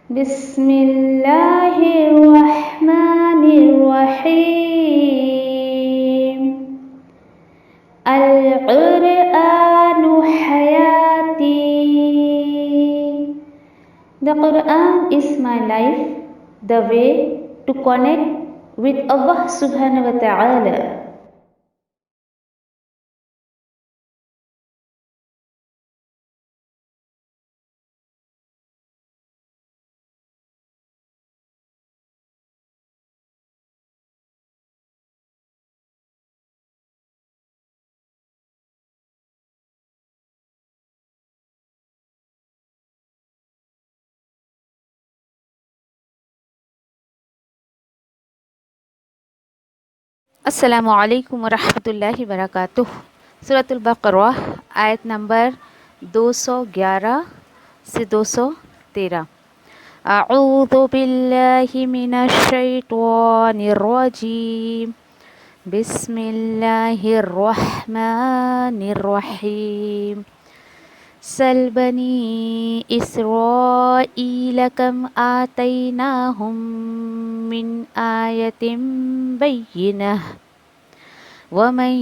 بسم اللہ الرحمن الرحیم القرآن حیاتی. The Quran is my life, the way to connect with Allah subhanahu wa ta'ala. السلام علیکم ورحمۃ اللہ وبرکاتہ. سورۃ البقرہ آیت نمبر 211 سے 213. اعوذ باللہ من الشیطان الرجیم. بسم اللہ الرحمن الرحیم. سل بنی اسرائیل کم آتیناہم من آیت بینہ ومن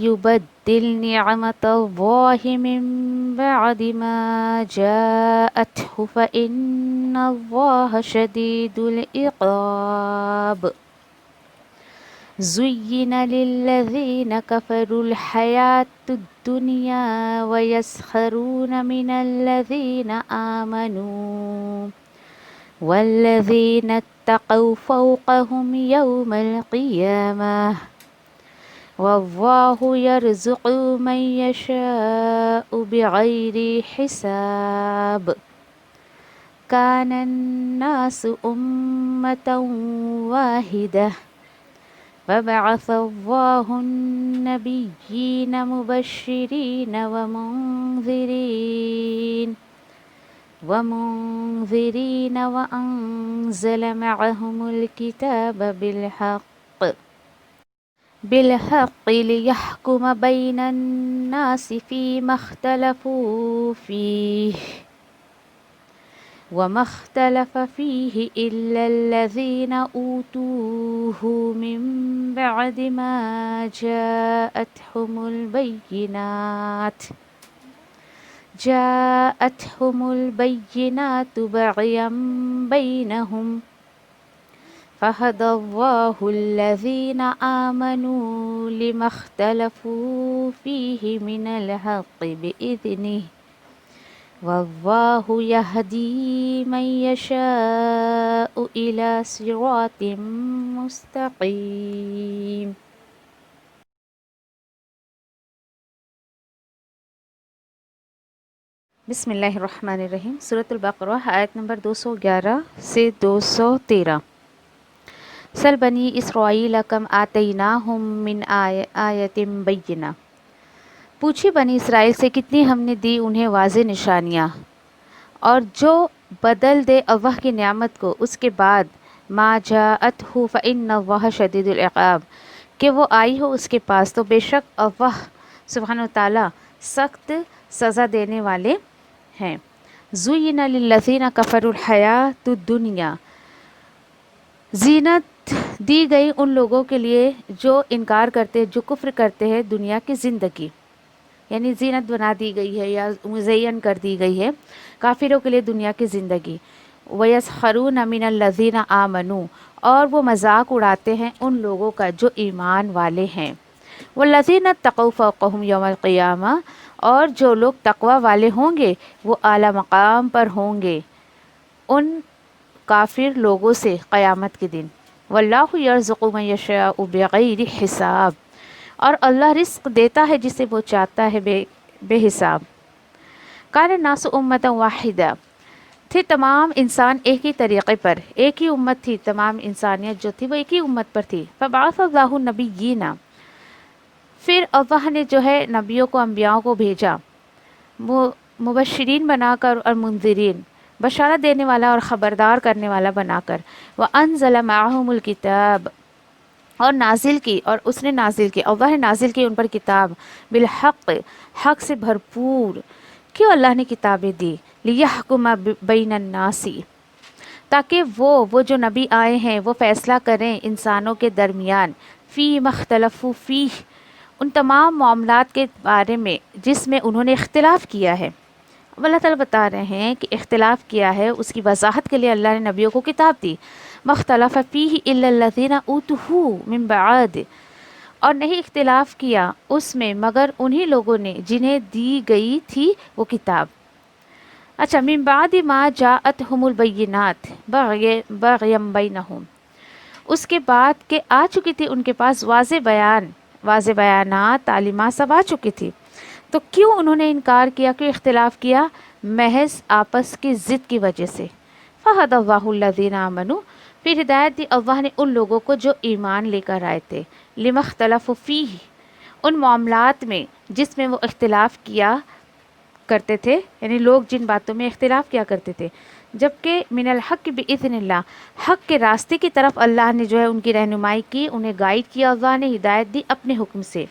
یبدل نعمت اللہ من بعد ما جاءتہ فإن اللہ شدید العقاب. زُيِّنَ لِلَّذِينَ كَفَرُوا الْحَيَاةُ الدُّنْيَا وَيَسْخَرُونَ مِنَ الَّذِينَ آمَنُوا وَالَّذِينَ اتَّقَوْا فَوْقَهُمْ يَوْمَ الْقِيَامَةِ وَاللَّهُ يَرْزُقُ مَن يَشَاءُ بِغَيْرِ حِسَابٍ. كَانَ النَّاسُ أُمَّةً وَاحِدَةً فبعث الله النبيين مبشرين ومنذرين وأنزل معهم الكتاب بالحق ليحكم بين الناس فيما اختلفوا فيه وما اختلف فيه إلا الذين أوتوه من بعد ما جاءتهم البينات بغيا بينهم فهدى الله الذين آمنوا لما اختلفوا فيه من الحق بإذنه واللہ یہدی من یشاء الی صراط مستقیم. بسم اللہ الرحمن الرحیم. سورۃ البقرہ آیت نمبر 211 سے 213. سل بنی اسرائیل کم آتیناہم من آیت بینہ. پوچھی بنی اسرائیل سے کتنی ہم نے دی انہیں واضح نشانیاں، اور جو بدل دے اللہ کی نعمت کو اس کے بعد ما جاءتہ فإن اللہ شدید العقاب، کہ وہ آئی ہو اس کے پاس تو بے شک اللہ سبحانہ وتعالی سخت سزا دینے والے ہیں. زُيِّنَ لِلَّذِينَ كَفَرُوا الْحَيَاةُ الدُّنْيَا. زینت دی گئی ان لوگوں کے لیے جو انکار کرتے، جو کفر کرتے ہیں دنیا کی زندگی، یعنی زینت بنا دی گئی ہے یا مزین کر دی گئی ہے کافروں کے لیے دنیا کی زندگی. وَيَسْخَرُونَ مِنَ الَّذِينَ آمَنُوا، اور وہ مذاق اڑاتے ہیں ان لوگوں کا جو ایمان والے ہیں. وَالَّذِينَ اتَّقَوْا فَوْقَهُمْ يَوْمَ الْقِيَامَةِ، اور جو لوگ تقوی والے ہوں گے وہ اعلیٰ مقام پر ہوں گے ان کافر لوگوں سے قیامت کے دن. وَاللَّهُ يَرْزُقُ مَن يَشَاءُ بِغَيْرِ حِسَابٍ، اور اللہ رزق دیتا ہے جسے وہ چاہتا ہے بے حساب. کان الناس امۃ واحدہ، تھے تمام انسان ایک ہی طریقے پر، ایک ہی امت تھی، تمام انسانیت جو تھی وہ ایک ہی امت پر تھی. فبعث اللہ النبیین، پھر اللہ نے جو ہے نبیوں کو، انبیاءوں کو بھیجا، وہ مبشرین بنا کر اور منذرین، بشارت دینے والا اور خبردار کرنے والا بنا کر. وانزل معہم الکتاب، اور نازل کی، اور اس نے نازل کی، اللہ نے نازل کی ان پر کتاب بالحق، حق سے بھرپور. کیوں اللہ نے کتابیں دی؟ لیحکم بین الناس، تاکہ وہ جو نبی آئے ہیں وہ فیصلہ کریں انسانوں کے درمیان فی مختلف فی، ان تمام معاملات کے بارے میں جس میں انہوں نے اختلاف کیا ہے۔ اب اللہ تعالیٰ بتا رہے ہیں کہ اختلاف کیا ہے، اس کی وضاحت کے لیے اللہ نے نبیوں کو کتاب دی۔ مختلف فیہ الا الذین اوتوہ من بعد، اور نہیں اختلاف کیا اس میں مگر انہی لوگوں نے جنہیں دی گئی تھی وہ کتاب۔ اچھا، من بعد ما جاءتہم البینات بغیا بینہم، اس کے بعد کہ آ چکی تھی ان کے پاس واضح بیانات، تعلیمات سب آ چکی تھی، تو کیوں انہوں نے انکار کیا، کیوں اختلاف کیا؟ محض آپس کی ضد کی وجہ سے۔ فَهَدَى اللَّهُ الَّذِينَ آمَنُوا، پھر ہدایت دی اللہ نے ان لوگوں کو جو ایمان لے کر آئے تھے، لِمَا اخْتَلَفُوا فِيهِ، ان معاملات میں جس میں وہ اختلاف کیا کرتے تھے، یعنی لوگ جن باتوں میں اختلاف کیا کرتے تھے، جبکہ من الحق بإذن اللہ، حق کے راستے کی طرف اللہ نے جو ہے ان کی رہنمائی کی، انہیں گائیڈ کیا، اللہ نے ہدایت دی اپنے حکم سے۔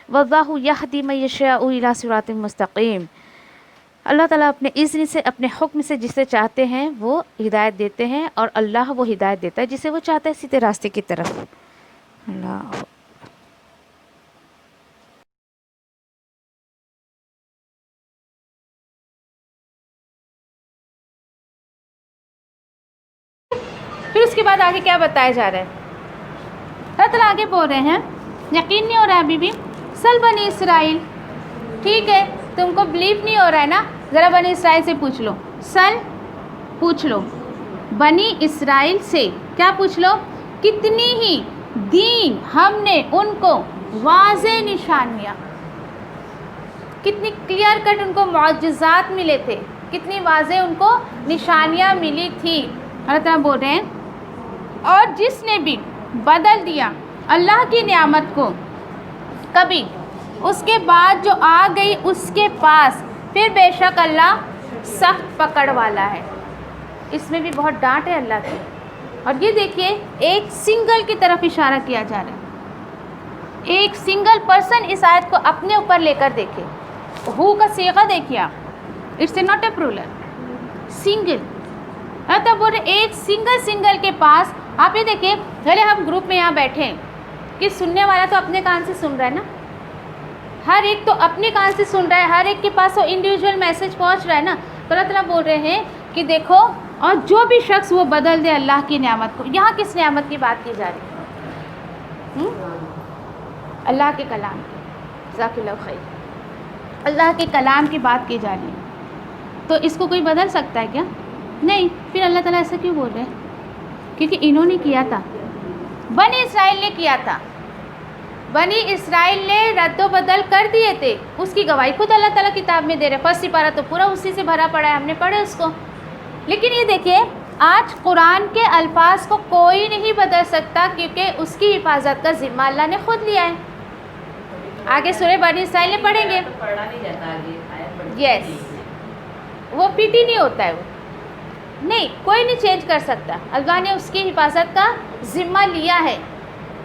واللہ یہدی من یشاء الی صراط مستقیم، اللہ تعالیٰ اپنے اذن سے، اپنے حکم سے جسے چاہتے ہیں وہ ہدایت دیتے ہیں، اور اللہ وہ ہدایت دیتا ہے جسے وہ چاہتا ہے سیدھے راستے کی طرف۔ اللہ پھر اس کے بعد آگے کیا بتایا جا رہا ہے؟ اللہ تعالیٰ آگے بول رہے ہیں، یقین نہیں ہو رہا ہے ابھی بھی؟ سل بنی اسرائیل، ٹھیک ہے تم کو بلیو نہیں ہو رہا ہے نا، ذرا بنی اسرائیل سے پوچھ لو، سل پوچھ لو بنی اسرائیل سے، کیا پوچھ لو؟ کتنی ہی دین ہم نے ان کو واضح نشانیاں، کتنی کلیئر کٹ ان کو معجزات ملے تھے، کتنی واضح ان کو نشانیاں ملی تھی۔ اللہ تعالیٰ بول رہے ہیں، اور جس نے بھی بدل دیا اللہ کی نعمت کو کبھی، اس کے بعد جو آ گئی اس کے پاس، پھر بے شک اللہ سخت پکڑ والا ہے۔ اس میں بھی بہت ڈانٹ ہے اللہ کی۔ اور یہ دیکھیے ایک سنگل کی طرف اشارہ کیا جا رہا ہے، ایک سنگل پرسن اس آیت کو اپنے اوپر لے کر دیکھے، ہو کا صیغہ دیکھیے آپ، it's a not a plural, single, مطلب وہ ایک سنگل کے پاس۔ آپ یہ دیکھیں، بھلے ہم گروپ میں یہاں بیٹھے ہیں کہ سننے والا تو اپنے کان سے سن رہا ہے نا، ہر ایک تو اپنے کان سے سن رہا ہے، ہر ایک کے پاس وہ انڈیویجول میسج پہنچ رہا ہے نا، تو اللہ تعالیٰ بول رہے ہیں کہ دیکھو، اور جو بھی شخص وہ بدل دے اللہ کی نعمت کو، یہاں کس نعمت کی بات کی جا رہی ہے؟ اللہ کے کلام کی، جزاک اللہ خیر، اللہ کے کلام کی بات کی جا رہی ہے، تو اس کو کوئی بدل سکتا ہے کیا؟ نہیں۔ پھر اللہ تعالیٰ ایسا کیوں بول رہے ہیں؟ کیونکہ انہوں نے کیا تھا، بنی اسرائیل نے کیا تھا، بنی اسرائیل نے رد و بدل کر دیے تھے، اس کی گواہی خود اللہ تعالیٰ کتاب میں دے رہے، فرسٹ سپارہ تو پورا اسی سے بھرا پڑا ہے، ہم نے پڑھے اس کو۔ لیکن یہ دیکھیے آج قرآن کے الفاظ کو کوئی نہیں بدل سکتا، کیونکہ اس کی حفاظت کا ذمہ اللہ نے خود لیا ہے۔ آگے سورہ بنی اسرائیل میں پڑھیں گے، یس، وہ فٹ ہی نہیں ہوتا ہے، وہ نہیں، کوئی نہیں چینج کر سکتا، اللہ نے اس کی حفاظت کا ذمہ لیا ہے۔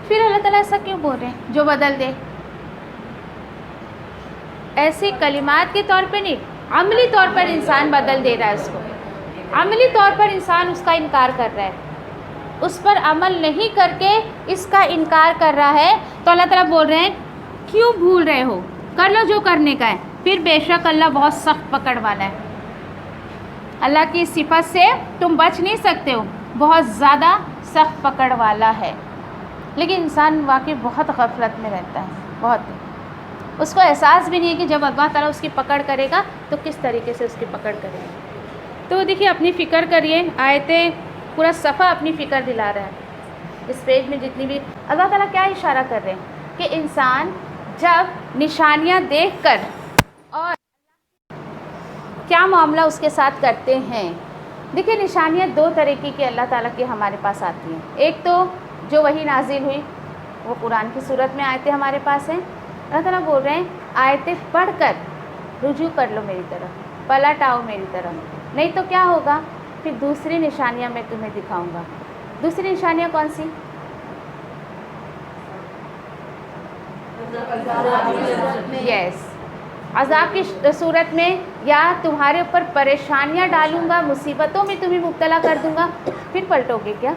پھر اللہ تعالیٰ ایسا کیوں بول رہے ہیں جو بدل دے؟ ایسے کلمات کے طور پہ نہیں، عملی طور پر انسان بدل دے رہا ہے اس کو، عملی طور پر انسان اس کا انکار کر رہا ہے، اس پر عمل نہیں کر کے اس کا انکار کر رہا ہے، تو اللہ تعالیٰ بول رہے ہیں کیوں بھول رہے ہو، کر لو جو کرنے کا ہے، پھر بے شک اللہ بہت سخت پکڑ والا ہے۔ اللہ کی صفت سے تم بچ نہیں سکتے ہو، بہت زیادہ سخت پکڑ والا ہے۔ لیکن انسان واقعی بہت غفلت میں رہتا ہے، بہت، اس کو احساس بھی نہیں ہے کہ جب اللہ تعالیٰ اس کی پکڑ کرے گا تو کس طریقے سے اس کی پکڑ کرے گا۔ تو دیکھیے اپنی فکر کریے، آیتیں پورا صفحہ اپنی فکر دلا رہا ہے، اس پیج میں جتنی بھی اللہ تعالیٰ کیا اشارہ کر رہے ہیں کہ انسان جب نشانیاں دیکھ کر اور کیا معاملہ اس کے ساتھ کرتے ہیں۔ دیکھیے نشانیاں دو طریقے کی اللہ تعالیٰ کی ہمارے پاس آتی ہیں، ایک تو جو وہی نازل ہوئی وہ قرآن کی صورت میں آیتیں ہمارے پاس ہیں، اللہ تعالیٰ بول رہے ہیں آیتیں پڑھ کر رجوع کر لو میری طرف، پلٹ آؤ میری طرف، نہیں تو کیا ہوگا، پھر دوسری نشانیاں میں تمہیں دکھاؤں گا۔ دوسری نشانیاں کون سی؟ یس، عذاب کی صورت میں یا تمہارے اوپر پریشانیاں ڈالوں گا، مصیبتوں میں تمہیں مبتلا کر دوں گا، پھر پلٹو گے کیا؟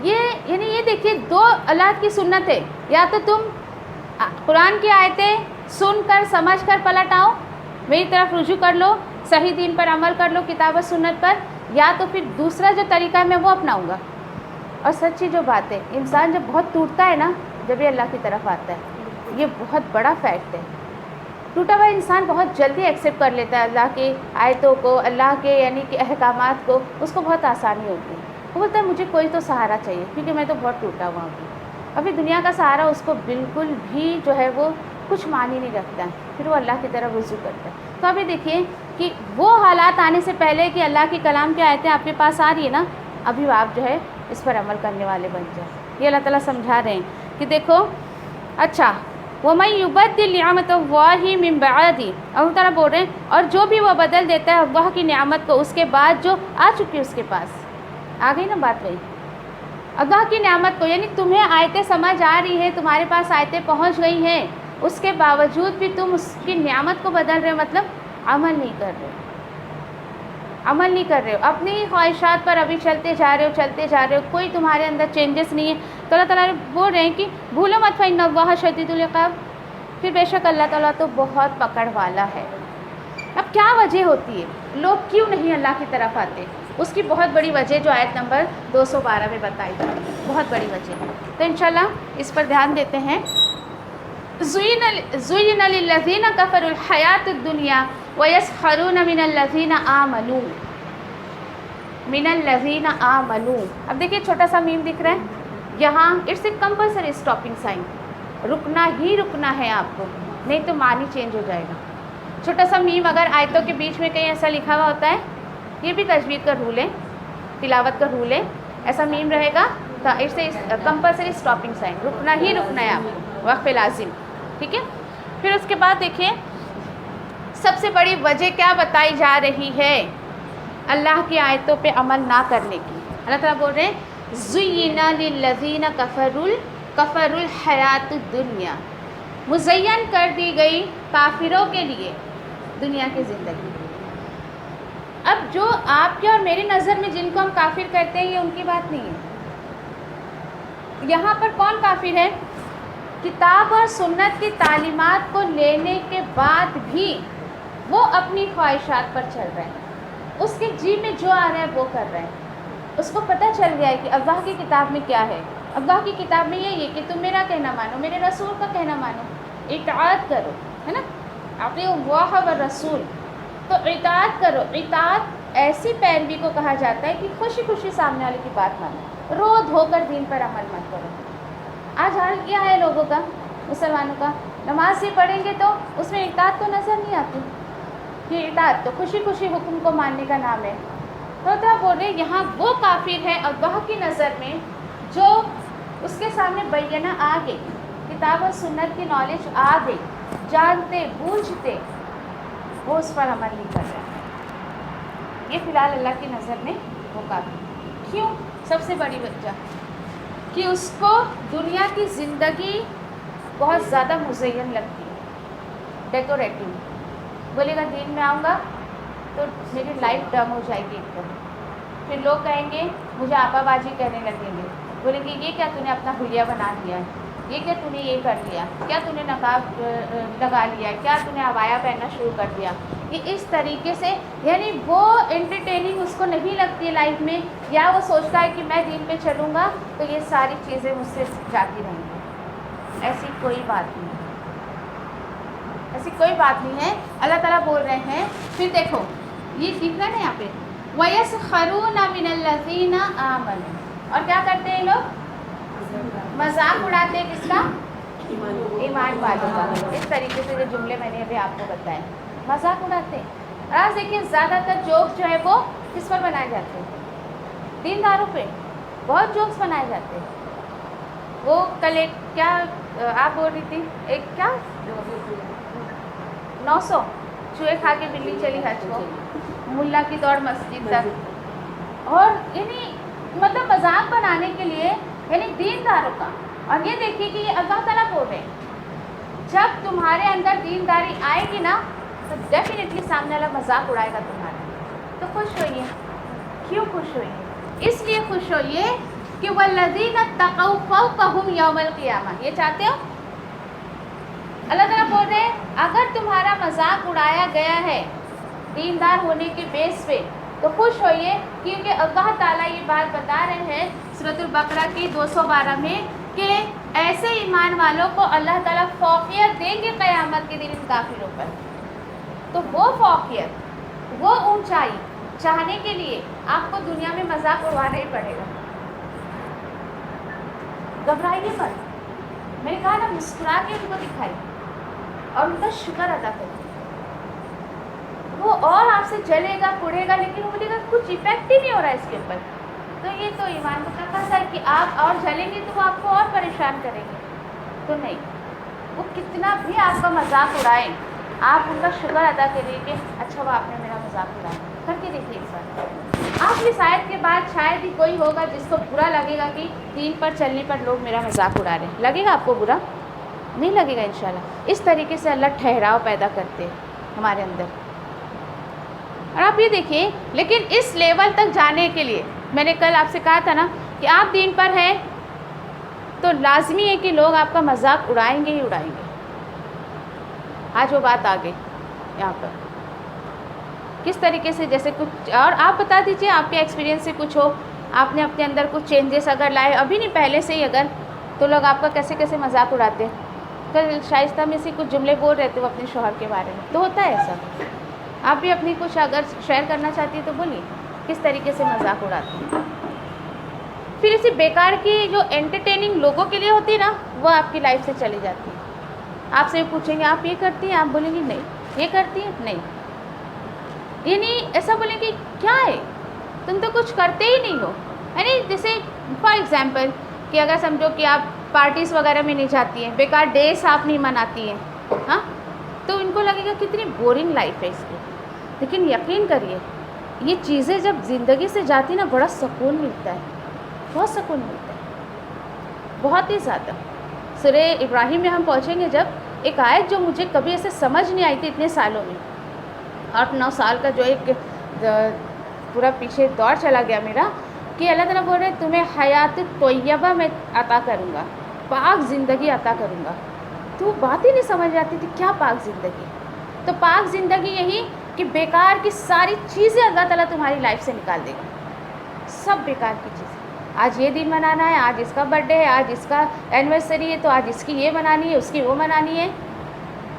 یہ دیکھیے دو اللہ کی سنت ہے، یا تو تم قرآن کی آیتیں سن کر سمجھ کر پلٹ آؤ، میری طرف رجوع کر لو، صحیح دین پر عمل کر لو، کتاب و سنت پر، یا تو پھر دوسرا جو طریقہ ہے میں وہ اپناؤں گا۔ اور سچی جو بات ہے، انسان جب بہت ٹوٹتا ہے نا، جب یہ اللہ کی طرف آتا ہے، یہ بہت بڑا فیکٹ ہے۔ ٹوٹا ہوا انسان بہت جلدی ایکسیپٹ کر لیتا ہے اللہ کی آیتوں کو، اللہ کے یعنی کہ احکامات کو، اس کو بہت آسانی ہوتی ہے۔ وہ بولتا ہے مجھے کوئی تو سہارا چاہیے، کیونکہ میں تو بہت ٹوٹا ہوا ہوں۔ ابھی دنیا کا سہارا اس کو بالکل بھی جو ہے وہ کچھ معنی نہیں رکھتا ہے، پھر وہ اللہ کی طرف رجوع کرتا ہے۔ تو ابھی دیکھیے کہ وہ حالات آنے سے پہلے کہ اللہ کے کلام کی آیتیں آپ کے پاس آ رہی ہے نا، ابھی آپ جو ہے اس پر عمل کرنے والے بن جائیں۔ یہ اللہ تعالیٰ سمجھا رہے ہیں کہ دیکھو اچھا وَمَن يُبَدِّلْ نِعْمَتَ اللَّهِ مِن بَعْدِ، اللہ تعالیٰ بول رہے ہیں اور جو بھی وہ بدل دیتا ہے اللہ کی نعمت کو اس کے بعد جو آ چکی ہے اس کے پاس، آ گئی نا بات وہی اللہ کی نعمت کو، یعنی تمہیں آیتیں سمجھ آ رہی ہیں، تمہارے پاس آیتیں پہنچ گئی ہیں، اس کے باوجود بھی تم اس کی نعمت کو بدل رہے ہو، مطلب عمل نہیں کر رہے ہو، عمل نہیں کر رہے ہو، اپنی خواہشات پر ابھی چلتے جا رہے ہو، کوئی تمہارے اندر چینجز نہیں ہے۔ تو اللہ تعالیٰ بول رہے ہیں کہ بھولو مت فإن اللہ شدید العقاب، پھر بے شک اللہ تعالیٰ تو بہت پکڑ والا ہے۔ اب کیا وجہ ہوتی ہے لوگ کیوں نہیں اللہ کی طرف آتے؟ اس کی بہت بڑی وجہ جو آیت نمبر 212 میں بتائی جائے، بہت بڑی وجہ ہے، تو انشاءاللہ اس پر دھیان دیتے ہیں۔ زُيِّنَ لِلَّذِينَ كَفَرُوا الْحَيَاةُ الدُّنْيَا وَيَسْخَرُونَ مِنَ الَّذِينَ آمَنُوا، مِنَ الَّذِينَ آمَنُوا۔ اب دیکھیے چھوٹا سا میم دکھ رہا ہے یہاں، it's a compulsory stopping sign, رکنا ہی رکنا ہے آپ کو، نہیں تو معنی چینج ہو جائے گا۔ چھوٹا سا میم اگر آیتوں کے بیچ میں کہیں ایسا لکھا ہوا ہوتا ہے، یہ بھی تجوید کا رول ہے، تلاوت کا رول ہے، ایسا میم رہے گا تو it's a compulsory stopping sign, رکنا ہی رکنا ہے آپ کو، وقف لازم، ٹھیک ہے۔ پھر اس کے بعد دیکھیں سب سے بڑی وجہ کیا بتائی جا رہی ہے اللہ کی آیتوں پہ عمل نہ کرنے کی۔ اللہ تعالیٰ بول رہے ہیں زُيِّنَ لِلَّذِينَ كَفَرُوا الْحَيَاةُ الدُّنْيَا، مزین کر دی گئی کافروں کے لیے دنیا کی زندگی۔ اب جو آپ کے اور میری نظر میں جن کو ہم کافر کرتے ہیں یہ ان کی بات نہیں ہے، یہاں پر کون کافر ہے؟ کتاب اور سنت کی تعلیمات کو لینے کے بعد بھی وہ اپنی خواہشات پر چل رہے ہیں، اس کے جی میں جو آ رہا ہے وہ کر رہے ہیں، اس کو پتہ چل گیا ہے کہ اللہ کی کتاب میں کیا ہے، اللہ کی کتاب میں یہ ہے کہ تم میرا کہنا مانو، میرے رسول کا کہنا مانو، اطاعت کرو، ہے نا، اطیعوا اللہ والرسول، تو اطاعت کرو۔ اطاعت ایسی پیروی کو کہا جاتا ہے کہ خوشی خوشی سامنے والے کی بات مانو، رو دھو کر دین پر عمل مت کرو۔ آج حال کیا ہے لوگوں کا، مسلمانوں کا، نماز ہی پڑھیں گے تو اس میں اطاعت تو نظر نہیں آتی، یہ اطاعت تو خوشی خوشی حکم کو ماننے کا نام ہے۔ تو آپ بول رہے یہاں وہ کافر ہے اللہ کی نظر میں جو اس کے سامنے بینہ آ گئی، کتاب اور سنت کی نالج آ گئی، جانتے بوجھتے وہ اس پر عمل نہیں کر رہے، یہ فی الحال اللہ کی نظر میں وہ کافر۔ کیوں؟ سب سے بڑی وجہ کہ اس کو دنیا کی زندگی بہت زیادہ مزین لگتی ہے، ڈیکوریٹو، بولے گا دین میں آؤں گا تو میری لائف ڈم ہو جائے گی ایک دم، پھر لوگ کہیں گے مجھے آپا بازی کہنے لگیں گے، بولیں گے یہ کیا تو نے اپنا حلیہ بنا لیا ہے، یہ کیا تو نے یہ کر لیا، کیا تو نے نقاب لگا لیا، کیا تو نے عبایا پہننا شروع کر دیا۔ یہ اس طریقے سے یعنی وہ انٹرٹیننگ اس کو نہیں لگتی ہے لائف میں، یا وہ سوچتا ہے کہ میں دین پہ چلوں گا تو یہ ساری چیزیں مجھ سے جاتی رہیں گی۔ ایسی کوئی بات نہیں، ایسی کوئی بات نہیں ہے۔ اللہ تعالیٰ بول رہے ہیں پھر دیکھو یہ دکھ رہا ہے نا یہاں پہ وَيَسْخَرُونَ مِنَ الَّذِينَ آمَنُوا، اور کیا کرتے ہیں لوگ؟ مذاق اڑاتے ہیں کس کا؟ ایمان والوں کا۔ اس طریقے سے جو جملے میں نے ابھی آپ کو بتائے مذاق اڑاتے ہیں۔ آج دیکھیں زیادہ تر جوکس جو ہے وہ کس پر بنائے جاتے ہیں؟ دینداروں پہ بہت جوکس بنائے جاتے ہیں۔ وہ کل ایک کیا آپ بول رہی تھی، ایک کیا 900 چوہے کھا کے بلی چلی حج کو، ملا کی دوڑ مسجد تک، اور یعنی مطلب مذاق بنانے کے لیے یعنی دینداروں کا۔ اور یہ دیکھیے کہ یہ اللہ تعالیٰ بول رہے ہیں جب تمہارے اندر دینداری آئے گی نا تو ڈیفینیٹلی سامنے والا مذاق اڑائے گا تمہارا. تو خوش ہوئیے. کیوں خوش ہوئیے؟ اس لیے خوش ہوئیے کہ والذین اتقوا فوقہم یوم القیامہ. یہ چاہتے ہو؟ اللہ تعالیٰ بول رہے ہیں اگر تمہارا مذاق اڑایا گیا ہے دیندار ہونے کے بیس پہ تو خوش ہوئیے، کیونکہ اللہ تعالیٰ یہ بات بتا رہے ہیں سورۃ البقرہ کی 212 میں کہ ایسے ایمان والوں کو اللہ تعالیٰ فوقیت دیں گے قیامت کے دن ان کافروں پر. تو وہ فوقیت، وہ اونچائی چاہنے کے لیے آپ کو دنیا میں مذاق اڑوانا ہی پڑے گا. گھبرائیے مت. میں نے کہا نا مسکرا کے ان کو دکھائی اور ان کا شکر ادا کریں. وہ اور آپ سے جلے گا پڑے گا لیکن وہ بولے گا کچھ ایفیکٹ ہی نہیں ہو رہا ہے اس کے اوپر. تو یہ تو ایمان کا تقاضا ہے کہ آپ اور جلیں گے تو وہ آپ کو اور پریشان کریں گے. تو نہیں، وہ کتنا بھی آپ کا مذاق اڑائیں آپ ان کا شکر ادا کریں کہ اچھا وہ آپ نے میرا مذاق اڑایا. کر کے دیکھیے ایک بار. آپ کی شاید کے بعد شاید ہی کوئی ہوگا جس کو برا لگے گا کہ دین پر چلنے پر لوگ میرا مذاق اڑا رہے ہیں. لگے گا آپ کو برا؟ نہیں لگے گا انشاءاللہ. اس طریقے سے اللہ ٹھہراؤ پیدا کرتے ہیں ہمارے اندر. اور آپ یہ دیکھیے، لیکن اس لیول تک جانے کے لیے میں نے کل آپ سے کہا تھا نا کہ آپ دین پر ہیں تو لازمی ہے کہ لوگ آپ کا مذاق اڑائیں گے ہی اڑائیں گے. آج وہ بات آ گئی یہاں پر کس طریقے سے، جیسے کچھ اور آپ بتا دیجئے آپ کے ایکسپیرینس سے کچھ ہو، آپ نے اپنے اندر کچھ چینجز اگر لائے ابھی نہیں پہلے سے ہی اگر، تو لوگ آپ کا کیسے کیسے مذاق اڑاتے ہیں. کل شائستہ میں سے کچھ جملے بول رہے تھے وہ اپنے شوہر کے بارے میں. تو ہوتا ہے ایسا. آپ بھی اپنی کچھ اگر شیئر کرنا چاہتی ہیں تو بولیے کس طریقے سے مذاق اڑاتے ہیں. پھر اسی بیکار کی جو انٹرٹیننگ لوگوں کے لیے ہوتی ہے نا وہ آپ کی لائف سے چلی جاتی ہے. آپ سے پوچھیں گے آپ یہ کرتی ہیں، آپ بولیں گی نہیں. یہ کرتی ہیں؟ نہیں. یعنی ایسا بولیں کہ کیا ہے تم تو کچھ کرتے ہی نہیں ہو. یعنی جیسے فار ایگزامپل کہ اگر سمجھو کہ آپ پارٹیز وغیرہ میں نہیں جاتی ہیں، بیکار ڈیز آپ نہیں مناتی ہیں، ہاں، تو ان کو لگے گا کتنی بورنگ لائف ہے اس کی. لیکن یقین کریے یہ چیزیں جب زندگی سے جاتی نا بڑا سکون ملتا ہے، بہت سکون ملتا ہے، بہت ہی زیادہ. سورہ ابراہیم میں ہم پہنچیں گے جب ایک آیت جو مجھے کبھی ایسے سمجھ نہیں آئی تھی اتنے سالوں میں، 8-9 سال کا جو ایک پورا پیچھے دور چلا گیا میرا، کہ اللہ تعالیٰ بول رہے تمہیں حیات طیبہ میں عطا کروں گا، پاک زندگی عطا کروں گا. تو بات ہی نہیں سمجھ آتی تھی کیا پاک زندگی. تو پاک زندگی یہی کہ بیکار کی ساری چیزیں اللہ تعالیٰ تمہاری لائف سے نکال دے گا. سب بیکار کی چیزیں. آج یہ دن منانا ہے، آج اس کا برتھ ڈے ہے، آج اس کا اینیورسری ہے تو آج اس کی یہ منانی ہے، اس کی وہ منانی ہے.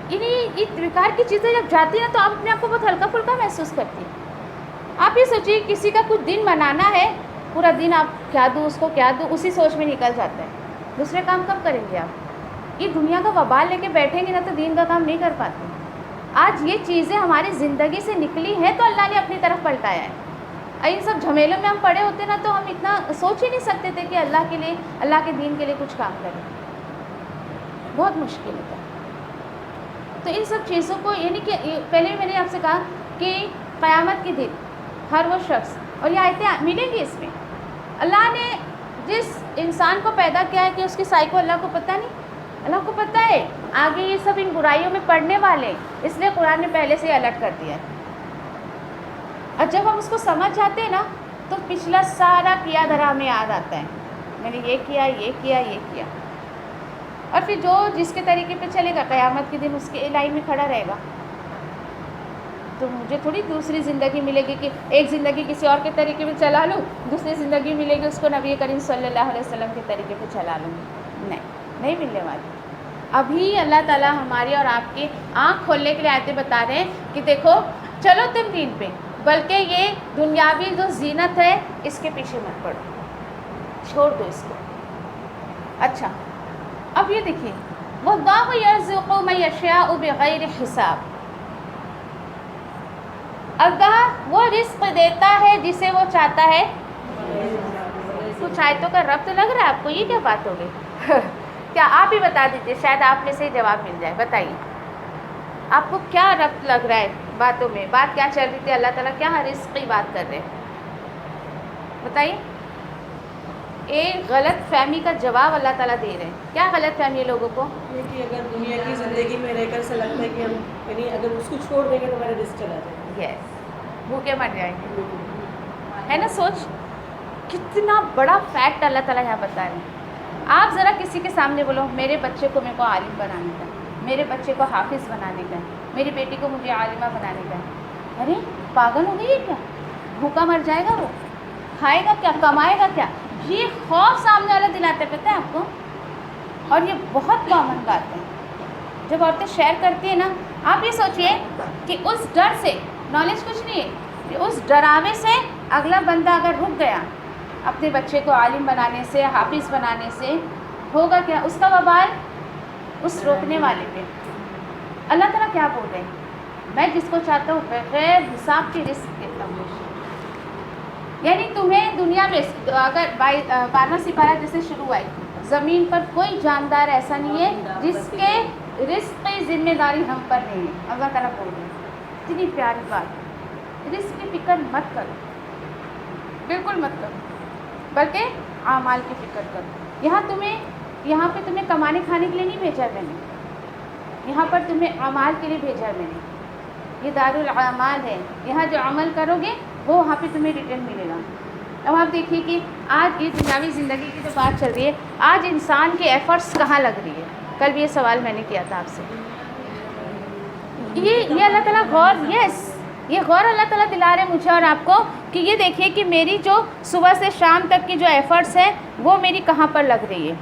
یعنی یہ بیکار کی چیزیں جب جاتی ہیں نا تو آپ اپنے آپ کو بہت ہلکا پھلکا محسوس کرتی ہیں. آپ یہ سوچیے کسی کا کچھ دن منانا ہے، پورا دن آپ کیا دوں اس کو کیا دوں اسی سوچ میں نکل جاتا ہے. دوسرے کام کب کریں گے آپ؟ یہ دنیا کا وبال لے کے بیٹھیں گے نا تو دین کا کام نہیں کر پاتے. آج یہ چیزیں ہماری زندگی سے نکلی ہیں تو اللہ نے اپنی طرف پلٹایا ہے. ان سب جھمیلوں میں ہم پڑے ہوتے نا تو ہم اتنا سوچ ہی نہیں سکتے تھے کہ اللہ کے لیے، اللہ کے دین کے لیے کچھ کام کریں. بہت مشکل ہوتا ہے. تو ان سب چیزوں کو، یعنی کہ پہلے بھی میں نے آپ سے کہا کہ قیامت کے دن ہر وہ شخص، اور یہ آیتیں ملیں گی اس میں، اللہ نے جس انسان کو پیدا کیا ہے کہ اس کی سائی کو اللہ کو پتہ نہیں. اللہ کو پتہ ہے آگے یہ سب ان برائیوں میں پڑنے والے ہیں، اس لیے قرآن نے پہلے سے ہی الرٹ کر دیا ہے. اور جب ہم اس کو سمجھ جاتے ہیں نا تو پچھلا سارا کیا دھرا ہمیں یاد آتا ہے. میں نے یہ کیا، یہ کیا، یہ کیا. اور پھر جو جس کے طریقے پہ چلے گا قیامت کے دن اس کے لائن میں کھڑا رہے گا. تو مجھے تھوڑی دوسری زندگی ملے گی کہ ایک زندگی کسی اور کے طریقے پہ چلا لوں، دوسری زندگی ملے گی اس کو نبی کریم صلی اللہ علیہ وسلم کے طریقے پہ چلا لوں. نہیں ملنے والی. ابھی اللہ تعالیٰ ہماری اور آپ کی آنکھ کھولنے کے لیے آیتیں بتا رہے ہیں کہ دیکھو چلو تم دین پہ، بلکہ یہ دنیاوی جو زینت ہے اس کے پیچھے مت پڑو، چھوڑ دو اس کو. اچھا اب یہ دیکھیے وَاللَّهُ يَرْزُقُ مَن يَشَاءُ بِغَيْرِ حساب. اللہ وہ رزق دیتا ہے جسے وہ چاہتا ہے. کچھ آیتوں کا ربط لگ رہا ہے آپ کو؟ یہ کیا بات ہو گئی؟ کیا آپ ہی بتا دیجیے، شاید آپ میں سے جواب مل جائے. بتائیے آپ کو کیا ربط لگ رہا ہے باتوں میں؟ بات کیا چل رہی تھی؟ اللہ تعالیٰ کیا رزق کی بات کر رہے ہیں؟ بتائیے. ایک غلط فہمی کا جواب اللہ تعالیٰ دے رہے ہیں. کیا غلط فہمی ہے لوگوں کو؟ یہ کہ اگر دنیا کی زندگی میں رہ کر ایسا لگتا ہے کہ ہم یعنی اگر اس کو چھوڑ دیں گے تو ہمارا رزق چلا جائے گا. یس, بھوکے مر جائیں گے. ہے نا؟ سوچ کتنا بڑا فیکٹ اللہ تعالیٰ یہاں بتا رہے ہیں. آپ ذرا کسی کے سامنے بولو میرے بچے کو میرے کو عالم بنانے کا ہے, میرے بچے کو حافظ بنانے کا ہے, میری بیٹی کو مجھے عالمہ بنانے کا ہے. ارے پاگل ہو گئی ہے کیا؟ بھوکا مر جائے گا وہ, کھائے گا کیا, کمائے گا کیا؟ یہ خوف سامنے والا دلاتے پتہ ہے آپ کو. اور یہ بہت کامن بات ہے جب عورتیں شیئر کرتی ہیں نا. آپ یہ سوچئے کہ اس ڈر سے, نالج کچھ نہیں ہے, کہ اس ڈراوے سے اگلا بندہ اگر رک گیا اپنے بچے کو عالم بنانے سے, حافظ بنانے سے, ہوگا کیا؟ اس کا وبال اس روکنے والے پہ. اللہ تعالیٰ کیا بول رہے ہیں؟ میں جس کو چاہتا ہوں بغیر حساب کی رزق دیتا ہوں. یعنی تمہیں دنیا میں اگر 12واں سپارہ جیسے شروع آئی, زمین پر کوئی جاندار ایسا نہیں ہے جس کے رزق کی ذمہ داری ہم پر نہیں ہے. اللہ تعالیٰ بول رہے ہیں اتنی پیاری بات. رزق کی فکر مت کرو, بالکل مت کرو, بلکہ اعمال کی فکر کرو. یہاں پہ تمہیں کمانے کھانے کے لیے نہیں بھیجا میں نے, یہاں پر تمہیں اعمال کے لیے بھیجا میں نے. یہ دارالاعمال ہے, یہاں جو عمل کرو گے وہ وہاں پہ تمہیں ریٹرن ملے گا. اب آپ دیکھیے کہ آج یہ دنیاوی زندگی کی جو بات چل رہی ہے, آج انسان کے ایفرٹس کہاں لگ رہی ہے؟ کل بھی یہ سوال میں نے کیا تھا آپ سے. یہ اللہ تعالیٰ غور اللہ تعالیٰ دلا رہے مجھے اور آپ کو کہ یہ دیکھیے کہ میری جو صبح سے شام تک کی جو ایفرٹس ہیں وہ میری کہاں پر لگ رہی ہے.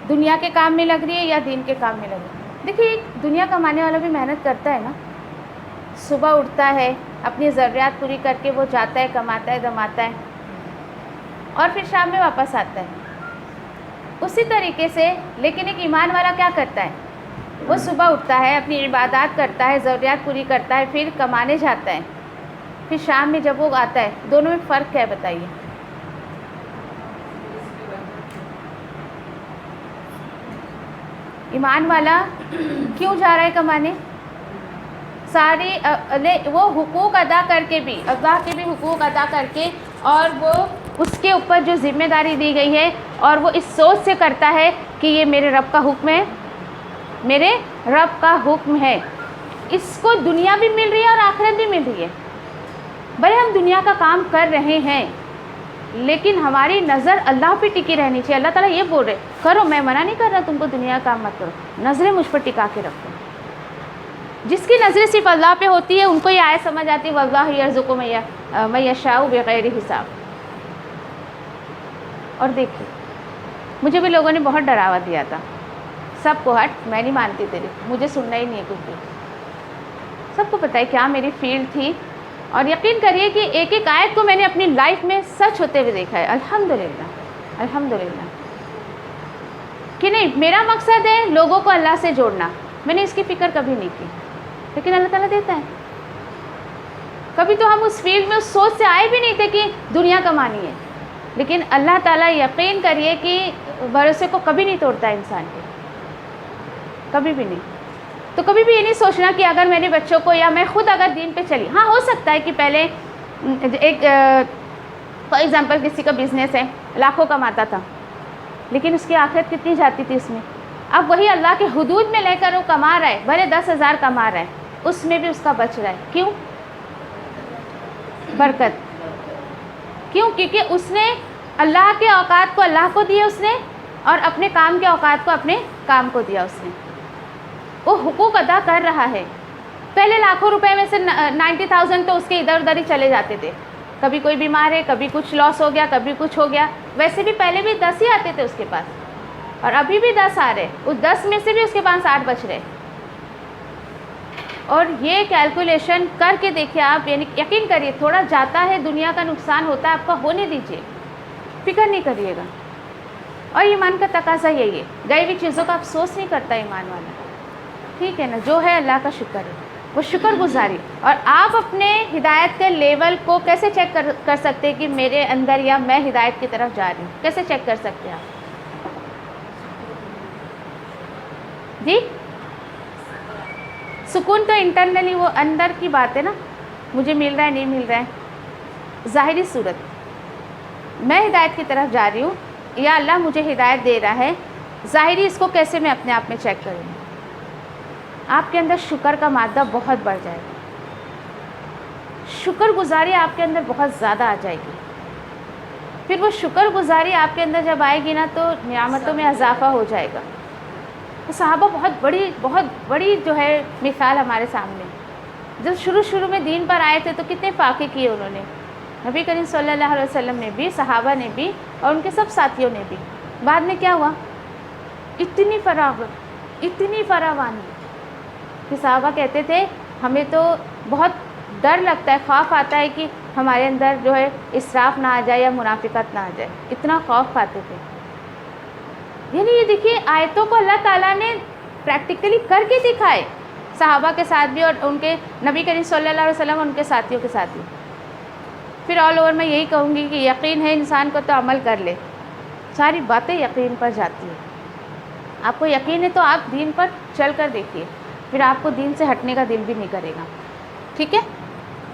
دنیا کے کام میں لگ رہی ہے یا دین کے کام میں لگ رہی ہے؟ دیکھیے دنیا کمانے والا بھی محنت کرتا ہے نا. صبح اٹھتا ہے, اپنی ضروریات پوری کر کے وہ جاتا ہے, کماتا ہے, دماتا ہے, اور پھر شام میں واپس آتا ہے. اسی طریقے سے لیکن ایک ایمان والا کیا کرتا ہے؟ وہ صبح اٹھتا ہے, اپنی عبادات کرتا ہے, ضروریات پوری کرتا ہے, پھر کمانے جاتا ہے, پھر شام میں جب وہ آتا ہے. دونوں میں فرق کیا ہے بتائیے؟ ایمان والا کیوں جا رہا ہے کمانے؟ ساری وہ حقوق ادا کر کے بھی, اللہ کے بھی حقوق ادا کر کے, اور وہ اس کے اوپر جو ذمہ داری دی گئی ہے, اور وہ اس سوچ سے کرتا ہے کہ یہ میرے رب کا حکم ہے, میرے رب کا حکم ہے. اس کو دنیا بھی مل رہی ہے اور آخرت بھی مل رہی ہے. بھلے ہم دنیا کا کام کر رہے ہیں لیکن ہماری نظر اللہ پہ ٹکی رہنی چاہیے. اللہ تعالیٰ یہ بول رہے کرو, میں منع نہیں کر رہا تم کو دنیا کا کام مت کرو, نظریں مجھ پر ٹکا کے رکھو. جس کی نظریں صرف اللہ پہ ہوتی ہے ان کو یہ آیت سمجھ آتی ہے واللہ یرزق من یشاء بغیر حساب. اور دیکھیے مجھے بھی لوگوں نے بہت ڈراوا دیا تھا, سب کو ہٹ, میں نہیں مانتی تیری, مجھے سننا ہی نہیں ہے کچھ بھی. سب کو پتہ ہے کیا میری فیلڈ تھی, اور یقین کریے کہ ایک ایک آیت کو میں نے اپنی لائف میں سچ ہوتے ہوئے دیکھا ہے. الحمدللہ کہ نہیں, میرا مقصد ہے لوگوں کو اللہ سے جوڑنا, میں نے اس کی فکر کبھی نہیں کی, لیکن اللہ تعالیٰ دیتا ہے. کبھی تو ہم اس فیلڈ میں اس سوچ سے آئے بھی نہیں تھے کہ دنیا کمانی ہے, لیکن اللہ تعالیٰ یقین کریے کہ بھروسے کو کبھی نہیں توڑتا انسان کے, کبھی بھی نہیں. تو کبھی بھی یہ نہیں سوچنا کہ اگر میرے بچوں کو یا میں خود اگر دین پہ چلی, ہاں ہو سکتا ہے کہ پہلے ایک فار ایگزامپل کسی کا بزنس ہے, لاکھوں کماتا تھا, لیکن اس کی آخرت کتنی جاتی تھی اس میں. اب وہی اللہ کے حدود میں لے کر وہ کما رہا ہے, بھلے 10,000 کما رہا ہے, اس میں بھی اس کا بچ رہا ہے. کیوں؟ برکت. کیوں؟ کیونکہ اس نے اللہ کے اوقات کو اللہ کو دیے اس نے, اور اپنے کام کے اوقات کو اپنے کام کو دیا اس نے. وہ حقوق ادا کر رہا ہے. پہلے لاکھوں روپے میں سے 90,000 تو اس کے ادھر ادھر ہی چلے جاتے تھے. کبھی کوئی بیمار ہے, کبھی کچھ لاس ہو گیا, کبھی کچھ ہو گیا. ویسے بھی پہلے بھی 10 ہی آتے تھے اس کے پاس, اور ابھی بھی 10 آ رہے. اس 10 میں سے بھی اس کے پاس 8 بچ رہے. اور یہ کیلکولیشن کر کے دیکھیے آپ, یعنی یقین کریے تھوڑا جاتا ہے, دنیا کا نقصان ہوتا ہے, آپ کا ہونے دیجیے, فکر نہیں کریے گا. اور ایمان کا تقاضا یہی ہے, گئی ہوئی چیزوں کا افسوس نہیں کرتا ایمان والا. ٹھیک ہے نا, جو ہے اللہ کا شکر ہے, وہ شکر گزاری. اور آپ اپنے ہدایت کے لیول کو کیسے چیک کر سکتے کہ میرے اندر یا میں ہدایت کی طرف جا رہی ہوں؟ کیسے چیک کر سکتے ہیں آپ؟ جی سکون تو انٹرنلی وہ اندر کی بات ہے نا, مجھے مل رہا ہے نہیں مل رہا ہے, ظاہری صورت. میں ہدایت کی طرف جا رہی ہوں, یا اللہ مجھے ہدایت دے رہا ہے, ظاہری اس کو کیسے میں اپنے آپ میں چیک کروں گی. آپ کے اندر شکر کا مادہ بہت بڑھ جائے گا, شکر گزاری آپ کے اندر بہت زیادہ آ جائے گی. پھر وہ شکر گزاری آپ کے اندر جب آئے گی نا تو نعمتوں میں اضافہ ہو جائے گا. صحابہ بہت بڑی جو ہے مثال ہمارے سامنے. جب شروع میں دین پر آئے تھے تو کتنے فاقے کیے انہوں نے, نبی کریم صلی اللہ علیہ وسلم نے بھی, صحابہ نے بھی, اور ان کے سب ساتھیوں نے بھی. بعد میں کیا ہوا, اتنی فراغت, اتنی فراوانی کہ صحابہ کہتے تھے ہمیں تو بہت ڈر لگتا ہے, خوف آتا ہے کہ ہمارے اندر جو ہے اسراف نہ آ جائے یا منافقت نہ آ جائے, اتنا خوف کھاتے تھے. یعنی یہ دیکھیے آیتوں کو اللہ تعالیٰ نے پریکٹیکلی کر کے دکھائے, صحابہ کے ساتھ بھی اور ان کے نبی کریم صلی اللہ علیہ وسلم اور ان کے ساتھیوں کے ساتھ بھی. پھر آل اوور میں یہی کہوں گی کہ یقین ہے انسان کو تو عمل کر لے, ساری باتیں یقین پر جاتی ہیں. آپ کو یقین ہے تو آپ دین پر چل کر دیکھیے, پھر آپ کو دین سے ہٹنے کا دل بھی نہیں کرے گا. ٹھیک ہے,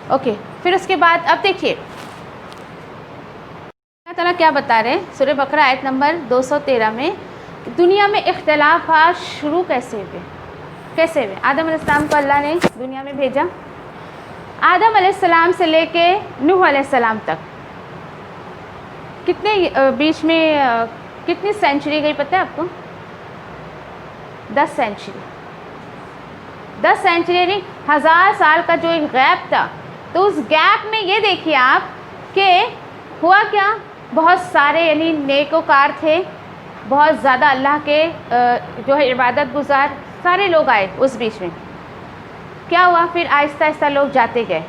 اوکے. پھر اس کے بعد اب دیکھیے اللہ تعالیٰ کیا بتا رہے ہیں سورہ بقرہ آیت نمبر 213 میں, دنیا میں اختلافات شروع کیسے ہوئے. آدم علیہ السلام کو اللہ نے دنیا میں بھیجا. آدم علیہ السلام سے لے کے نوح علیہ السلام تک کتنے بیچ میں کتنی سینچری گئی پتہ ہے آپ کو؟ 10 سینچری. 10 سینچری یعنی 1000 سال کا جو ایک گیپ تھا. تو اس گیپ میں یہ دیکھیے آپ کہ ہوا کیا, بہت سارے یعنی نیکوکار تھے, بہت زیادہ اللہ کے جو ہے عبادت گزار سارے لوگ آئے اس بیچ میں. کیا ہوا پھر آہستہ آہستہ لوگ جاتے گئے.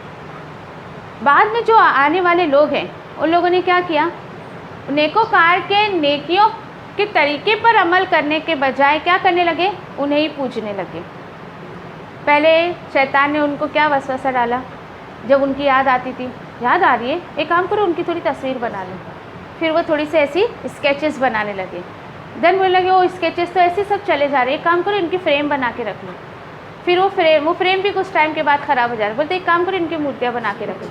بعد میں جو آنے والے لوگ ہیں ان لوگوں نے کیا کیا, نیکوکار کے نیکیوں کے طریقے پر عمل کرنے کے بجائے کیا کرنے لگے, انہیں ہی پوجنے لگے. پہلے شیطان نے ان کو کیا وسوسہ ڈالا, جب ان کی یاد آتی تھی, یاد آ رہی ہے ایک کام کرو ان کی تھوڑی تصویر بنا لو. پھر وہ تھوڑی سی ایسی اسکیچز بنانے لگے. دین بولنے لگے وہ اسکیچز تو ایسے سب چلے جا رہے ہیں, ایک کام کرو ان کی فریم بنا کے رکھ لو. پھر وہ فریم بھی کچھ ٹائم کے بعد خراب ہو جا رہا, بولتے ایک کام کرو ان کی مورتیاں بنا کے رکھ لو.